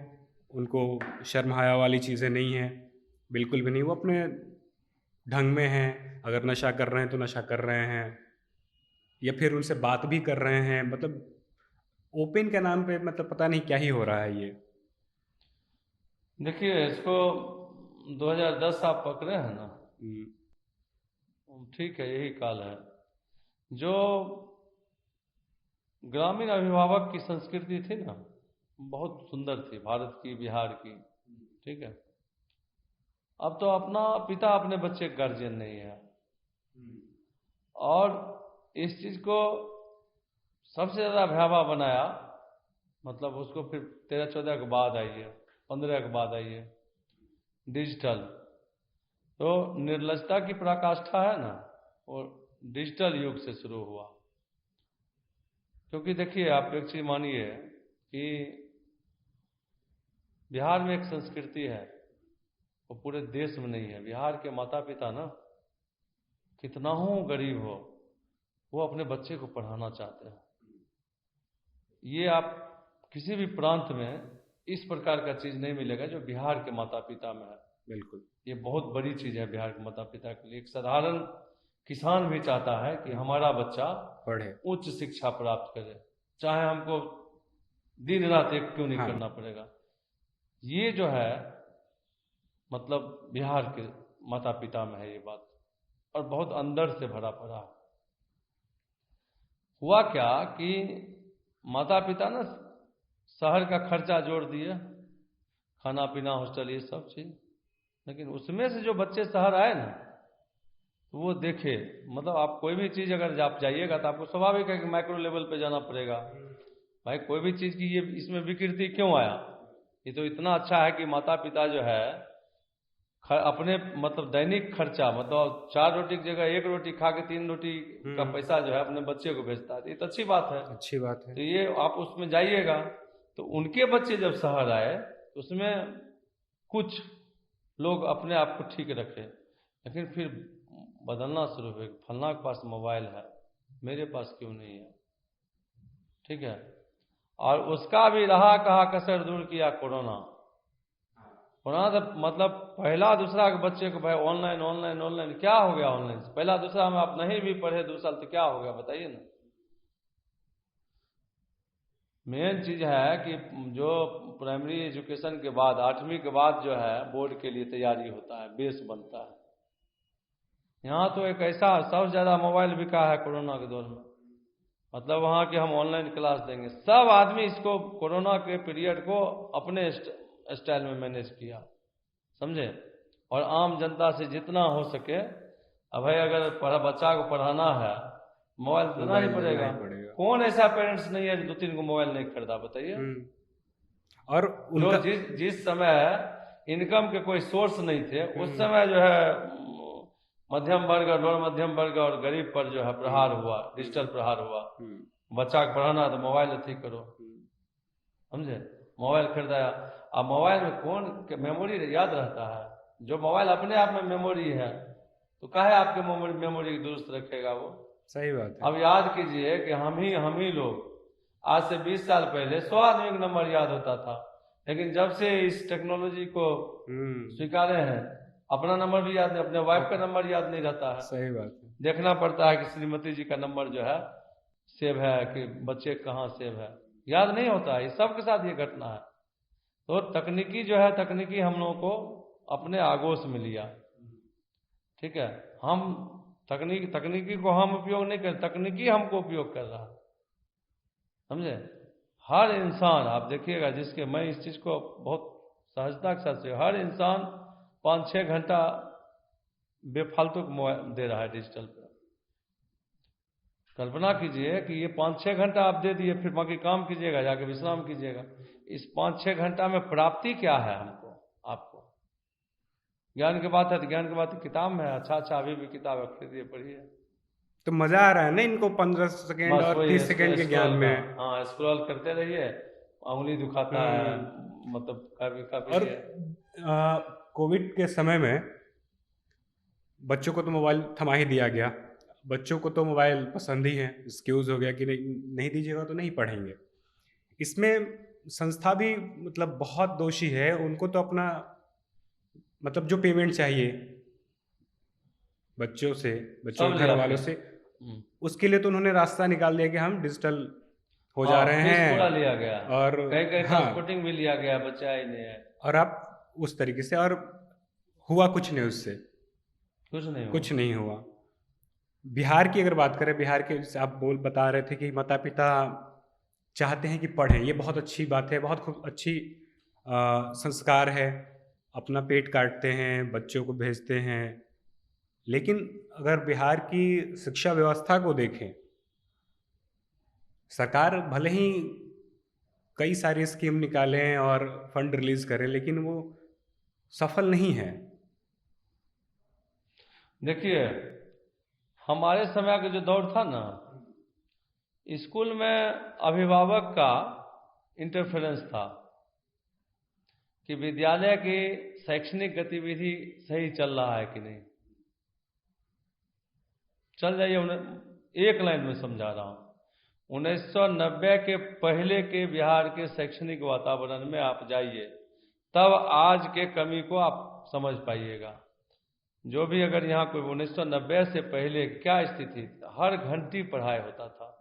A: उनको शर्म हया वाली चीज़ें नहीं हैं, बिल्कुल भी नहीं। वो अपने ढंग में हैं, अगर नशा कर रहे हैं तो नशा कर रहे हैं, या फिर उनसे बात भी कर रहे हैं। मतलब ओपन के नाम पे मतलब पता नहीं क्या ही हो रहा है ये।
B: देखिए, इसको 2010 आप पकड़े हैं ना, ठीक है, यही काल है। जो ग्रामीण अभिभावक की संस्कृति थी ना, बहुत सुंदर थी, भारत की, बिहार की, ठीक है। अब तो अपना पिता अपने बच्चे का गार्जियन नहीं है, और इस चीज को सबसे ज्यादा भयावह बनाया, मतलब उसको फिर 13-14 के बाद आई है, 15 के बाद आई है डिजिटल। तो निर्लजता की पराकाष्ठा है ना, वो डिजिटल युग से शुरू हुआ। क्योंकि देखिए, आप एक चीज मानिए कि बिहार में एक संस्कृति है, वो पूरे देश में नहीं है। बिहार के माता पिता ना, कितना हो गरीब हो, वो अपने बच्चे को पढ़ाना चाहते हैं। ये आप किसी भी प्रांत में इस प्रकार का चीज नहीं मिलेगा जो बिहार के माता पिता में है।
A: बिल्कुल,
B: ये बहुत बड़ी चीज है बिहार के माता पिता के लिए। एक साधारण किसान भी चाहता है कि हमारा बच्चा
A: पढ़े,
B: उच्च शिक्षा प्राप्त करे, चाहे हमको दिन रात एक क्यों नहीं करना पड़ेगा। ये जो है, मतलब बिहार के माता पिता में है ये बात, और बहुत अंदर से भरा पड़ा है। हुआ क्या कि माता पिता ना शहर का खर्चा जोड़ दिए, खाना पीना, हॉस्टल, ये सब चीज। लेकिन उसमें से जो बच्चे शहर आए ना, तो वो देखे, मतलब आप कोई भी चीज अगर आप जाइएगा तो आपको स्वाभाविक है कि माइक्रो लेवल पे जाना पड़ेगा। भाई, कोई भी चीज की ये इसमें विकृति क्यों आया? ये तो इतना अच्छा है कि माता पिता जो है अपने मतलब दैनिक खर्चा, मतलब 4 रोटी की जगह 1 रोटी खा के 3 रोटी का पैसा जो है अपने बच्चे को भेजता है। ये तो अच्छी बात है,
A: अच्छी बात है।
B: तो ये आप उसमें जाइएगा। तो उनके बच्चे जब शहर आए तो उसमें कुछ लोग अपने आप को ठीक रखे, लेकिन फिर बदलना शुरू हुए। फलना के पास मोबाइल है, मेरे पास क्यों नहीं है? ठीक है। और उसका भी रहा कहा कसर दूर किया कोरोना। कोरोना तो मतलब पहला दूसरा के बच्चे को भाई ऑनलाइन ऑनलाइन ऑनलाइन, क्या हो गया ऑनलाइन से? पहला दूसरा में आप नहीं भी पढ़े 2 साल तो क्या हो गया बताइए ना। मेन चीज है कि जो प्राइमरी एजुकेशन के बाद 8वीं के बाद जो है बोर्ड के लिए तैयारी होता है, बेस बनता है। यहाँ तो एक ऐसा सबसे ज्यादा मोबाइल बिका है कोरोना के दौर में, मतलब वहाँ के हम ऑनलाइन क्लास देंगे। सब आदमी इसको कोरोना के पीरियड को अपने स्टाइल में मैनेज किया, समझे। और आम जनता से जितना हो सके, अब भाई अगर बच्चा को पढ़ाना है, मोबाइल देना ही पड़ेगा। कौन ऐसा पेरेंट्स नहीं है जो 2-3 को मोबाइल नहीं खरीदा, बताइए।
A: और उनका
B: जो जिस समय इनकम के कोई सोर्स नहीं थे, उस समय जो है मध्यम वर्ग और लोअर मध्यम वर्ग और गरीब पर जो है प्रहार हुआ, डिजिटल प्रहार हुआ। बच्चा को पढ़ाना तो मोबाइल अथी करो, समझे, मोबाइल खरीदाया। अब मोबाइल में कौन मेमोरी याद रहता है? जो मोबाइल अपने आप में मेमोरी है, तो काहे आपके मेमोरी दुरुस्त रखेगा वो?
A: सही बात है।
B: अब याद कीजिए कि हम ही लोग आज से 20 साल पहले 100 आदमी का नंबर याद होता था, लेकिन जब से इस टेक्नोलॉजी को स्वीकारे हैं, अपना नंबर भी याद नहीं, अपने वाइफ का नंबर याद नहीं रहता है।
A: सही बात है।
B: देखना पड़ता है कि श्रीमती जी का नंबर जो है सेव है कि बच्चे कहाँ सेव है, याद नहीं होता है। सबके साथ ये घटना है। तो तकनीकी जो है, तकनीकी हम लोगों को अपने आगोश में लिया, ठीक है। हम तकनीकी को हम उपयोग नहीं कर, तकनीकी हमको उपयोग कर रहा है, समझे। हर इंसान आप देखिएगा, जिसके मैं इस चीज़ को बहुत सहजता के साथ से, हर इंसान 5-6 घंटा बेफालतू को मोबाइल दे रहा है डिजिटल पर। कल्पना कीजिए कि ये 5-6 घंटा आप दे दिए, फिर बाकी काम कीजिएगा, जाके विश्राम कीजिएगा। इस 5-6 घंटा में प्राप्ति क्या है हमको, आपको? ज्ञान की बात है तो ज्ञान की बात किताब में है, अच्छा अभी भी किताब है, खरीदिए पढ़िए।
A: तो मजा आ रहा है ना इनको 15 सेकेंड
B: बस
A: और
B: वही
A: 30 सेकेंड के ज्ञान
B: स्क्रॉल का,
A: में।
B: हाँ स्क्रॉल करते रहिए, उंगली दुखाता है,
A: हम्म।
B: मतलब काफी काफी
A: और
B: है।
A: कोविड के समय में बच्चों को तो मोबाइल थमा ही दिया गया। बच्चों को तो मोबाइल पसंद ही है, एक्सक्यूज हो गया कि नहीं नहीं दीजिएगा तो नहीं पढ़ेंगे। इसमें संस्था भी मतलब बहुत दोषी है। उनको तो अपना मतलब जो पेमेंट चाहिए बच्चों से, बच्चों
B: सब
A: के घर
B: लिया
A: वालों
B: फिर।
A: से, उसके लिए तो उन्होंने रास्ता निकाल दिया कि हम डिजिटल हो जा
B: हाँ
A: रहे
B: फीस पूरा
A: हैं।
B: लिया गया,
A: और
B: कहीं कहीं
A: हाँ,
B: ट्रांसपोर्टिंग भी लिया गया, बचा ही नहीं है।
A: और आप उस तरीके से, और हुआ कुछ नहीं उससे,
B: कुछ नहीं हुआ।
A: कुछ नहीं हुआ। बिहार की अगर बात करें, बिहार के जैसे आप बता रहे थे कि माता पिता चाहते हैं कि पढ़ें, ये बहुत अच्छी बात है, बहुत खूब अच्छी संस्कार है। अपना पेट काटते हैं, बच्चों को भेजते हैं। लेकिन अगर बिहार की शिक्षा व्यवस्था को देखें, सरकार भले ही कई सारी स्कीम निकालें और फंड रिलीज करें, लेकिन वो सफल नहीं है।
B: देखिए हमारे समय का जो दौर था ना, स्कूल में अभिभावक का इंटरफेरेंस था कि विद्यालय की शैक्षणिक गतिविधि सही चल रहा है कि नहीं। चल जाइए, उन्हें एक लाइन में समझा रहा हूं। 1990 के पहले के बिहार के शैक्षणिक वातावरण में आप जाइए, तब आज के कमी को आप समझ पाइएगा। जो भी अगर यहाँ कोई 1990 से पहले क्या स्थिति, हर घंटी पढ़ाई होता था।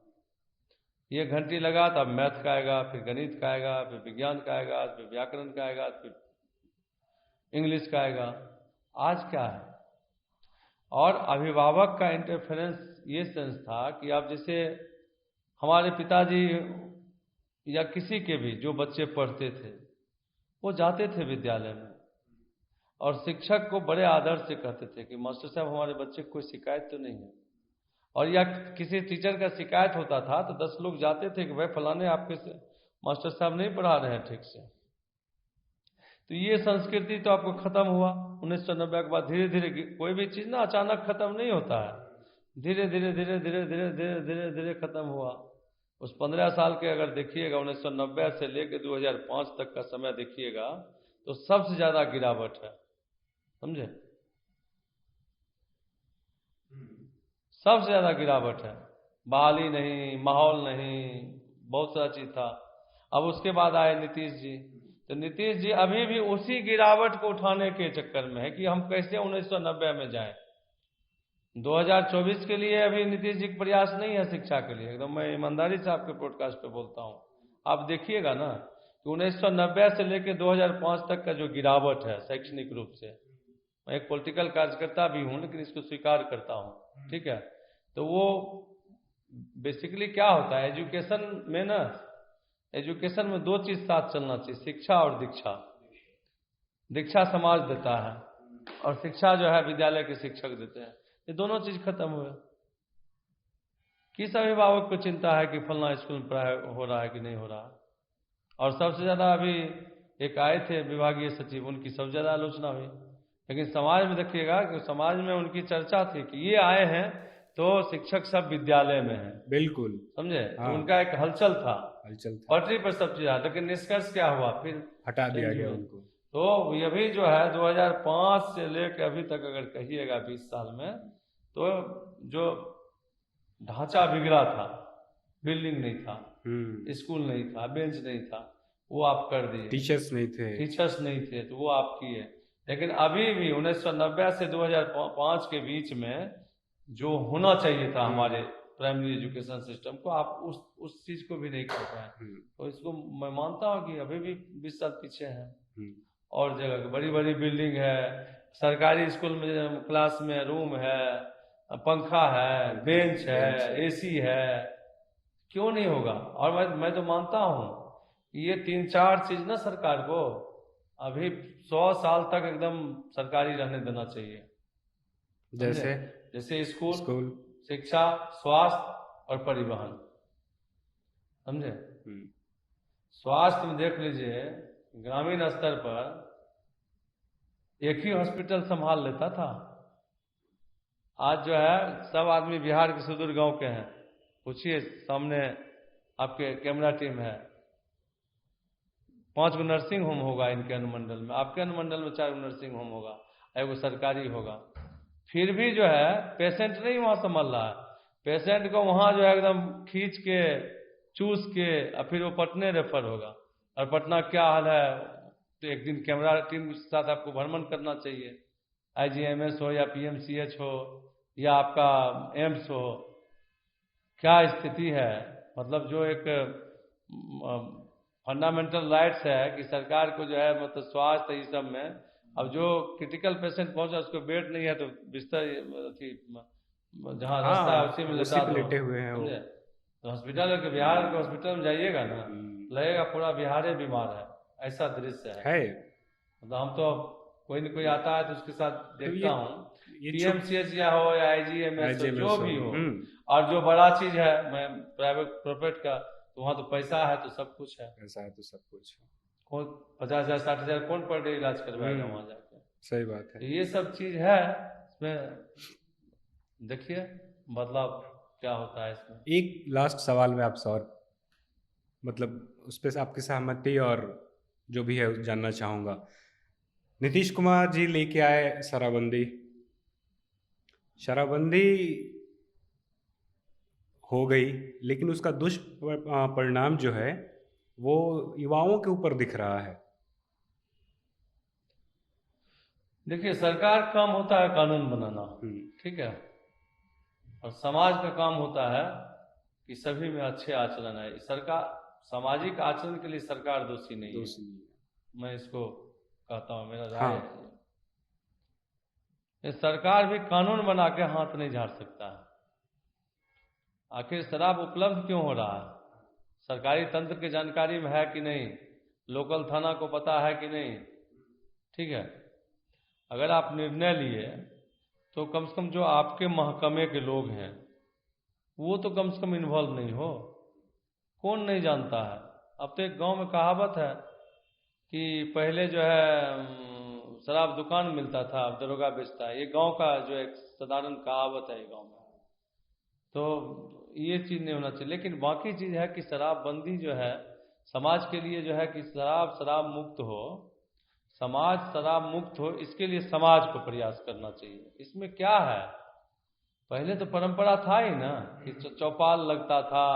B: ये घंटी लगा तब मैथ का आएगा, फिर गणित का आएगा, फिर विज्ञान का आएगा, फिर व्याकरण का आएगा, फिर इंग्लिश का आएगा। आज क्या है? और अभिभावक का इंटरफेरेंस ये सेंस था कि आप जैसे हमारे पिताजी या किसी के भी जो बच्चे पढ़ते थे, वो जाते थे विद्यालय में और शिक्षक को बड़े आदर से कहते थे कि मास्टर साहब हमारे बच्चे को कोई शिकायत तो नहीं है। और या किसी टीचर का शिकायत होता था तो 10 लोग जाते थे कि भाई फलाने आपके मास्टर साहब नहीं पढ़ा रहे हैं ठीक से। तो ये संस्कृति तो आपको खत्म हुआ 1990 के बाद। धीरे धीरे कोई भी चीज़ ना अचानक खत्म नहीं होता है, धीरे धीरे धीरे धीरे धीरे धीरे धीरे धीरे खत्म हुआ। उस 15 साल के अगर देखिएगा, 1990 से लेकर 2005 तक का समय देखिएगा, तो सबसे ज़्यादा गिरावट है, समझे। सबसे ज़्यादा गिरावट है। बहाली नहीं, माहौल नहीं, बहुत सारा चीज़ था। अब उसके बाद आए नीतीश जी, तो नीतीश जी अभी भी उसी गिरावट को उठाने के चक्कर में है कि हम कैसे 1990 में जाएं। 2024 के लिए अभी नीतीश जी का प्रयास नहीं है शिक्षा के लिए, एकदम मैं ईमानदारी से आपके पॉडकास्ट पे बोलता हूँ। आप देखिएगा ना कि 1990 से लेकर 2005 तक का जो गिरावट है शैक्षणिक रूप से, मैं एक पॉलिटिकल कार्यकर्ता भी हूँ लेकिन इसको स्वीकार करता हूँ, ठीक है। तो वो बेसिकली क्या होता है, एजुकेशन में ना, एजुकेशन में दो चीज साथ चलना चाहिए, शिक्षा और दीक्षा। दीक्षा समाज देता है और शिक्षा जो है विद्यालय के शिक्षक देते हैं। ये दोनों चीज खत्म हुए। किस अभिभावक को चिंता है कि फलना स्कूल में पढ़ाई हो रहा है कि नहीं हो रहा है। और सबसे ज्यादा अभी एक आए थे विभागीय सचिव, उनकी सबसे ज्यादा आलोचना हुई। लेकिन समाज में देखिएगा कि समाज में उनकी चर्चा थी कि ये आए हैं तो शिक्षक सब विद्यालय में हैं,
A: बिल्कुल,
B: समझे।
A: हाँ,
B: तो उनका एक हलचल था,
A: हलचल था,
B: पटरी पर सब चीज। लेकिन निष्कर्ष क्या हुआ, फिर
A: हटा दिया
B: चेंज
A: गया
B: हुए।
A: उनको।
B: तो ये भी जो है 2005 से लेकर अभी तक अगर कहिएगा 20 साल में, तो जो ढांचा बिगड़ा था, बिल्डिंग नहीं था, स्कूल नहीं था, बेंच नहीं था, वो आप कर दिए।
A: टीचर्स नहीं थे,
B: टीचर्स नहीं थे तो वो आप किए। लेकिन अभी भी 1990 से 2005 के बीच में जो होना चाहिए था हमारे प्राइमरी एजुकेशन सिस्टम को, आप उस चीज़ को भी नहीं कर पाए। तो इसको मैं मानता हूँ कि अभी भी 20 साल पीछे हैं। और जगह की बड़ी बड़ी बिल्डिंग है, सरकारी स्कूल में क्लास में रूम है, पंखा है, बेंच है, एसी है, क्यों नहीं होगा। और मैं तो मानता हूँ ये 3-4 चीज ना सरकार को अभी 100 साल तक एकदम सरकारी रहने देना चाहिए। जैसे स्कूल, शिक्षा, स्वास्थ्य और परिवहन, समझे। स्वास्थ्य में देख लीजिए, ग्रामीण स्तर पर एक ही हॉस्पिटल संभाल लेता था। आज जो है सब आदमी बिहार के सुदूर गांव के हैं, पूछिए, सामने आपके कैमरा टीम है, 5 गो नर्सिंग होम होगा इनके अनुमंडल में, आपके अनुमंडल में 4 गो नर्सिंग होम होगा, एगो सरकारी होगा। फिर भी जो है पेशेंट नहीं वहां संभाल रहा है। पेशेंट को वहां जो है एकदम खींच के चूस के और फिर वो पटने रेफर होगा। और पटना क्या हाल है, तो एक दिन कैमरा टीम के साथ आपको भ्रमण करना चाहिए, IGMS हो या PMCH हो या आपका एम्स हो, क्या स्थिति है। मतलब जो एक फंडामेंटल राइट्स है कि सरकार को जो है मतलब स्वास्थ्य ये सब में, अब जो क्रिटिकल पेशेंट पहुंचा उसको बेड नहीं है तो बिस्तर जहाँ रास्ता है उसी में लेटे
A: हुए हैं वो।
B: तो हॉस्पिटल के, बिहार के हॉस्पिटल में जाइएगा ना, लगेगा पूरा बिहार ही बीमार है, ऐसा दृश्य है। मतलब हम तो कोई न कोई आता है तो उसके साथ देखता हूँ, PMCH या हो या IGMS हो, जो भी हो। और जो बड़ा चीज है, मैं प्राइवेट प्रॉफिट का, तो वहाँ तो पैसा है तो सब कुछ है,
A: पैसा है तो सब कुछ है।
B: कौन 50,000 60,000 कौन पर डे इलाज करवाएगा वहाँ जाके।
A: सही बात है।
B: तो ये सब चीज है इसमें, देखिए बदलाव क्या होता है इसमें।
A: एक लास्ट सवाल में आपसे, और मतलब उस पर आपकी सहमति और जो भी है जानना चाहूँगा। नीतीश कुमार जी लेके आए शराबबंदी हो गई, लेकिन उसका दुष्परिणाम जो है वो युवाओं के ऊपर दिख रहा है।
B: देखिए, सरकार का काम होता है कानून बनाना, ठीक है, और समाज का काम होता है कि सभी में अच्छे आचरण है। सरकार सामाजिक आचरण के लिए सरकार दोषी नहीं है, मैं इसको कहता हूँ, मेरा राय है। ये सरकार भी कानून बना के हाथ नहीं झाड़ सकता है। आखिर शराब उपलब्ध क्यों हो रहा है, सरकारी तंत्र की जानकारी में है कि नहीं, लोकल थाना को पता है कि नहीं, ठीक है। अगर आप निर्णय लिए तो कम से कम जो आपके महकमे के लोग हैं वो तो कम से कम इन्वॉल्व नहीं हो। कौन नहीं जानता है। अब तो एक गांव में कहावत है कि पहले जो है शराब दुकान मिलता था, अब दरोगा बेचता है। ये गांव का जो एक साधारण कहावत है गांव में। तो ये चीज़ नहीं होना चाहिए। लेकिन बाकी चीज़ है कि शराबबंदी जो है समाज के लिए जो है कि शराब मुक्त हो, समाज शराब मुक्त हो, इसके लिए समाज को प्रयास करना चाहिए। इसमें क्या है, पहले तो परंपरा था ही ना कि चौपाल लगता था,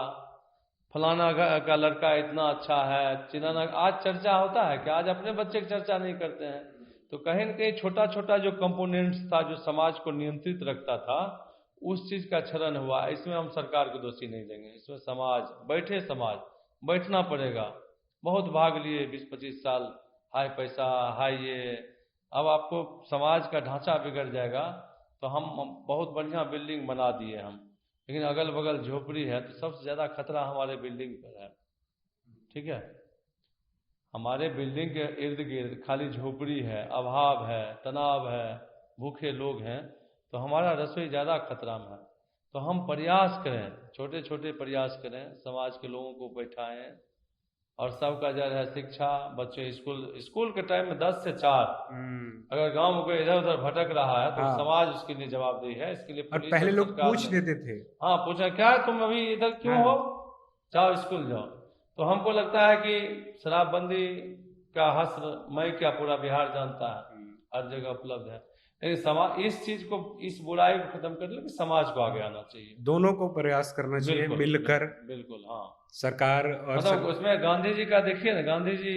B: फलाना का लड़का इतना अच्छा है, चिनाना। आज चर्चा होता है कि आज अपने बच्चे की चर्चा नहीं करते हैं। तो कहीं न कहीं छोटा छोटा जो कंपोनेंट्स था जो समाज को नियंत्रित रखता था, उस चीज़ का क्षरण हुआ। इसमें हम सरकार को दोषी नहीं देंगे, इसमें समाज बैठना पड़ेगा। बहुत भाग लिए 20-25 साल, हाई पैसा हाई ये, अब आपको समाज का ढांचा बिगड़ जाएगा। तो हम बहुत बढ़िया बिल्डिंग बना दिए हम, लेकिन अगल बगल झोपड़ी है, तो सबसे ज़्यादा खतरा हमारे बिल्डिंग पर है, ठीक है। हमारे बिल्डिंग के इर्द गिर्द खाली झोपड़ी है, अभाव है, तनाव है, भूखे लोग हैं, तो हमारा रसोई ज़्यादा खतरा में है। तो हम प्रयास करें, छोटे छोटे प्रयास करें, समाज के लोगों को बैठाएं, और सबका जो है शिक्षा, बच्चे स्कूल के टाइम में 10 से 4 अगर गांव में कोई इधर उधर भटक रहा है तो समाज उसके लिए जवाबदेही है। इसके लिए पुलिस,
A: पहले लोग पूछ देते थे,
B: हाँ पूछा, क्या तुम अभी इधर क्यों हो, जाओ स्कूल जाओ। तो हमको लगता है कि शराबबंदी का हस्र मैं क्या पूरा बिहार जानता है, हर जगह उपलब्ध है। लेकिन समाज इस चीज को, इस बुराई को खत्म करने के लिए समाज को आगे आना चाहिए,
A: दोनों को प्रयास करना चाहिए मिलकर।
B: बिल्कुल हाँ।
A: सरकार और
B: मतलब उसमें गांधी जी का देखिए ना, गांधी जी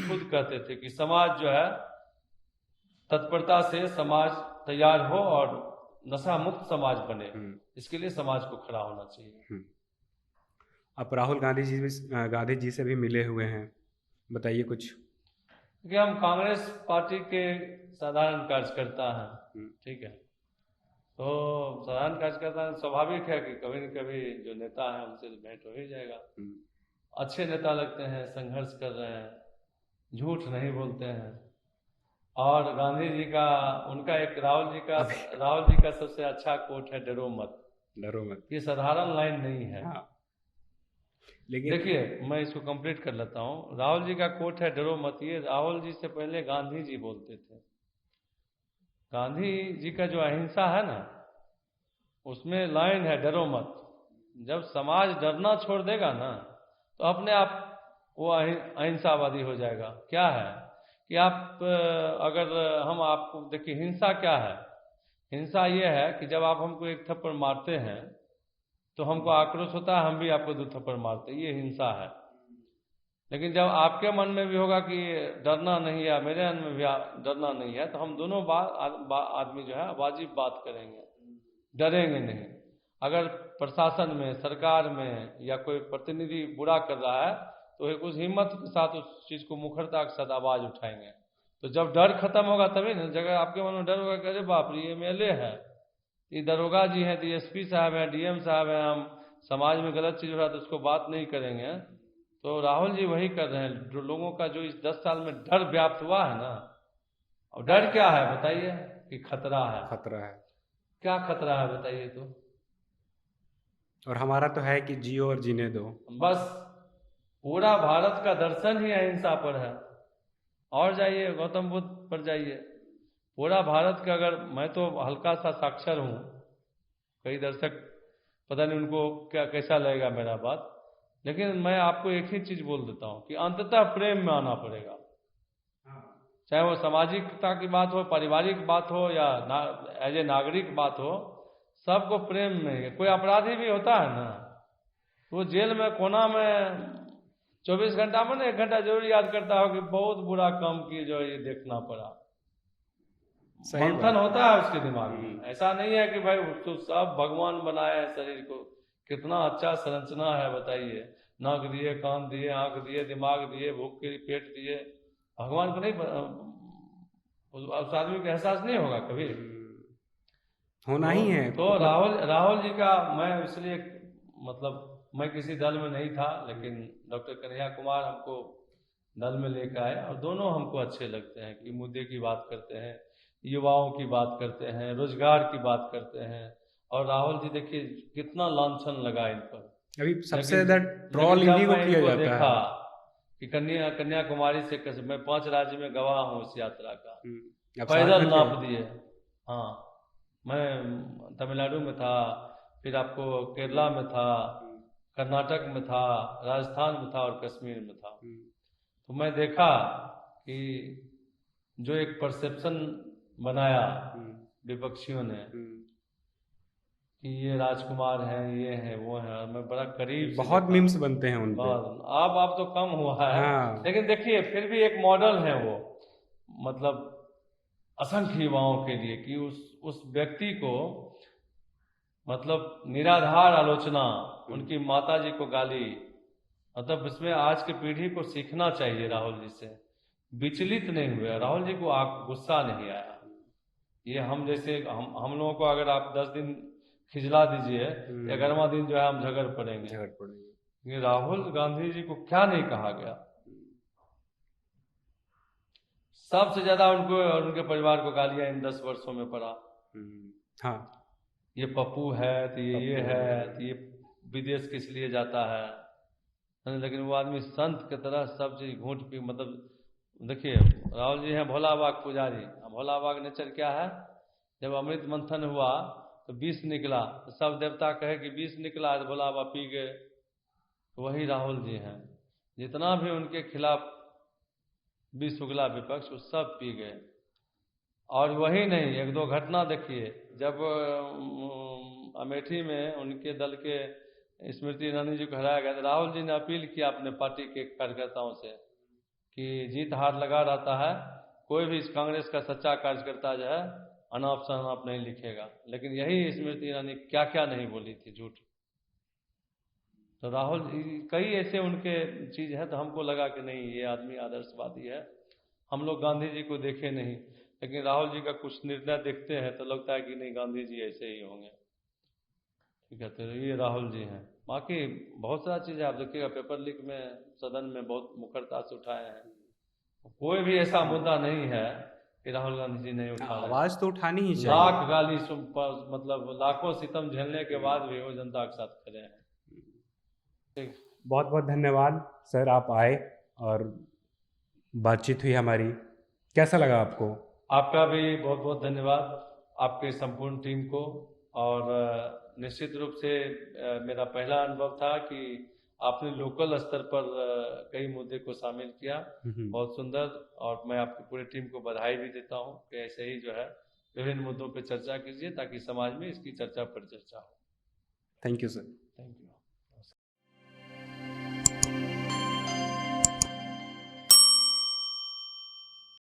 B: खुद कहते थे कि समाज जो है तत्परता से समाज तैयार हो और नशा मुक्त समाज बने, इसके लिए समाज को खड़ा होना चाहिए।
A: आप राहुल गांधी जी से भी मिले हुए हैं, बताइए कुछ।
B: क्योंकि हम कांग्रेस पार्टी के साधारण कार्यकर्ता हैं, ठीक है, तो साधारण कार्यकर्ता स्वाभाविक है कि कभी न कभी जो नेता है उनसे भेंट हो ही जाएगा। अच्छे नेता लगते हैं, संघर्ष कर रहे हैं, झूठ नहीं बोलते हैं। और गांधी जी का, उनका एक राहुल जी का सबसे अच्छा कोट है, डरो मत।
A: डरो मत,
B: ये साधारण लाइन नहीं है।
A: हाँ। लेकिन
B: देखिए, मैं इसको कंप्लीट कर लेता हूँ। राहुल जी का कोट है डरो मत, ये राहुल जी से पहले गांधी जी बोलते थे। गांधी जी का जो अहिंसा है ना, उसमें लाइन है डरो मत। जब समाज डरना छोड़ देगा ना, तो अपने आप वो अहिंसावादी हो जाएगा। क्या है कि आप अगर हम आपको देखिए, हिंसा क्या है? हिंसा ये है कि जब आप हमको एक थप्पड़ मारते हैं तो हमको आक्रोश होता है, हम भी आपको 2 थप्पड़ मारते हैं, ये हिंसा है। लेकिन जब आपके मन में भी होगा कि डरना नहीं है, मेरे मन में भी डरना नहीं है, तो हम दोनों आदमी जो है वाजिब बात करेंगे, डरेंगे नहीं। अगर प्रशासन में, सरकार में या कोई प्रतिनिधि बुरा कर रहा है तो एक उस हिम्मत के साथ उस चीज़ को मुखरता के साथ आवाज़ उठाएंगे। तो जब डर खत्म होगा तभी ना, जगह आपके मन में डर होगा कि अरे बाप रे, ये MLA है, ये दरोगा जी हैं, DSP साहब हैं, DM साहब हैं, हम समाज में गलत चीज़ हो रहा है तो उसको बात नहीं करेंगे। तो राहुल जी वही कर रहे हैं। जो लोगों का जो इस 10 साल में डर व्याप्त हुआ है ना, और डर क्या है बताइए? कि खतरा है।
A: खतरा है।
B: क्या खतरा है बताइए तो?
A: और हमारा तो है कि जियो और जीने दो।
B: बस पूरा भारत का दर्शन ही अहिंसा पर है। और जाइए गौतम बुद्ध पर जाइए, पूरा भारत का, अगर मैं तो हल्का सा साक्षर हूँ, कई दर्शक पता नहीं उनको क्या कैसा लगेगा मेरा बात, लेकिन मैं आपको एक ही चीज बोल देता हूँ कि अंततः प्रेम में आना पड़ेगा। चाहे वो सामाजिकता की बात हो, पारिवारिक बात हो, या एज ए नागरिक बात हो, सबको प्रेम में। कोई अपराधी भी होता है ना, वो जेल में कोना में 24 घंटा में ना 1 घंटा जरूर याद करता हो कि बहुत बुरा काम किए जो ये देखना पड़ा। मंथन होता है उसके दिमाग में। ऐसा नहीं है कि भाई तो सब भगवान बनाए हैं शरीर को, कितना अच्छा संरचना है बताइए, नाक दिए, कान दिए, आंख दिए, दिमाग दिए, भूख के लिए पेट दिए। भगवान को नहीं उस आदमी को एहसास नहीं होगा कभी?
A: होना ही है।
B: तो राहुल जी का मैं इसलिए, मतलब मैं किसी दल में नहीं था, लेकिन डॉक्टर कन्हैया कुमार हमको दल में लेकर आए, और दोनों हमको अच्छे लगते हैं कि मुद्दे की बात करते हैं, युवाओं की बात करते हैं, रोजगार की बात करते हैं। और राहुल जी देखिए कितना लांछन लगा इन पर।
A: अभी सबसे ज्यादा ट्रोल इन्हीं को किया जाता
B: देखा
A: है
B: कि कन्याकुमारी से कैसे, मैं 5 राज्य में गवाह हूँ इस यात्रा का,
A: अब
B: पैदल नाप दिए। हाँ, मैं तमिलनाडु में था, फिर आपको केरला में था, कर्नाटक में था, राजस्थान में था और कश्मीर में था। तो मैं देखा कि जो एक परसेप्शन बनाया विपक्षियों ने कि ये राजकुमार हैं, ये हैं, वो हैं, और मैं बड़ा करीब से
A: बहुत मीम्स बनते हैं उन पे।
B: अब तो कम हुआ है।
A: हाँ।
B: लेकिन देखिए फिर भी एक मॉडल है वो, मतलब असंख्य युवाओं के लिए, कि उस व्यक्ति को, मतलब निराधार आलोचना, उनकी माता जी को गाली, मतलब इसमें आज की पीढ़ी को सीखना चाहिए राहुल जी से। विचलित नहीं हुए राहुल जी को, गुस्सा नहीं आया। ये हम जैसे हम लोगों को अगर आप 10 दिन खिजला दीजिए, 11वां दिन जो है हम झगड़ पड़ेंगे। ये राहुल गांधी जी को क्या नहीं कहा गया? सबसे ज्यादा उनको और उनके परिवार को गालियां इन 10 वर्षों में पड़ा।
A: हाँ,
B: ये पप्पू है, तो ये है, तो ये विदेश किस लिए जाता है। लेकिन वो आदमी संत की तरह सब चीज घूंट पी, मतलब देखिए राहुल जी हैं भोला बाग पुजारी। भोला बाग नेचर क्या है? जब अमृत मंथन हुआ तो विष निकला, तो सब देवता कहे कि विष निकला, तो भोला बाबा पी गए। तो वही राहुल जी हैं, जितना भी उनके खिलाफ विष उगला विपक्ष, वो सब पी गए। और वही नहीं, 1-2 घटना देखिए, जब अमेठी में उनके दल के स्मृति ईरानी जी को हराया गया, तो राहुल जी ने अपील किया अपने पार्टी के कार्यकर्ताओं से कि जीत हार लगा रहता है, कोई भी इस कांग्रेस का सच्चा कार्यकर्ता जो है अनाप शनाप नहीं लिखेगा। लेकिन यही स्मृति ईरानी क्या क्या नहीं बोली थी झूठ। तो राहुल जी कई ऐसे उनके चीज़ है, तो हमको लगा कि नहीं ये आदमी आदर्शवादी है। हम लोग गांधी जी को देखे नहीं, लेकिन राहुल जी का कुछ निर्णय देखते हैं तो लगता है कि नहीं गांधी जी ऐसे ही होंगे। ठीक है, तो ये राहुल जी हैं। बाकी बहुत सारा चीज़ है, आप देखिएगा पेपर लीक में सदन में बहुत मुखरता से उठाए हैं। कोई भी ऐसा मुद्दा नहीं है कि राहुल गांधी जी नहीं उठा रहे
A: आवाज तो उठानी ही
B: हैं।
A: चाहिए।
B: लाख गाली मतलब लाखों सितम झेलने के बाद भी वो जनता के साथ खड़े हैं। ठीक।
A: बहुत बहुत धन्यवाद सर, आप आए और बातचीत हुई हमारी। कैसा लगा आपको?
B: आपका भी बहुत बहुत धन्यवाद, आपके संपूर्ण टीम को। और निश्चित रूप से मेरा पहला अनुभव था कि आपने लोकल स्तर पर कई मुद्दे को शामिल किया। बहुत सुंदर। और मैं आपकी पूरी टीम को बधाई भी देता हूं कि ऐसे ही जो है विभिन्न मुद्दों पर चर्चा कीजिए ताकि समाज में इसकी चर्चा पर चर्चा हो।
A: Thank you sir.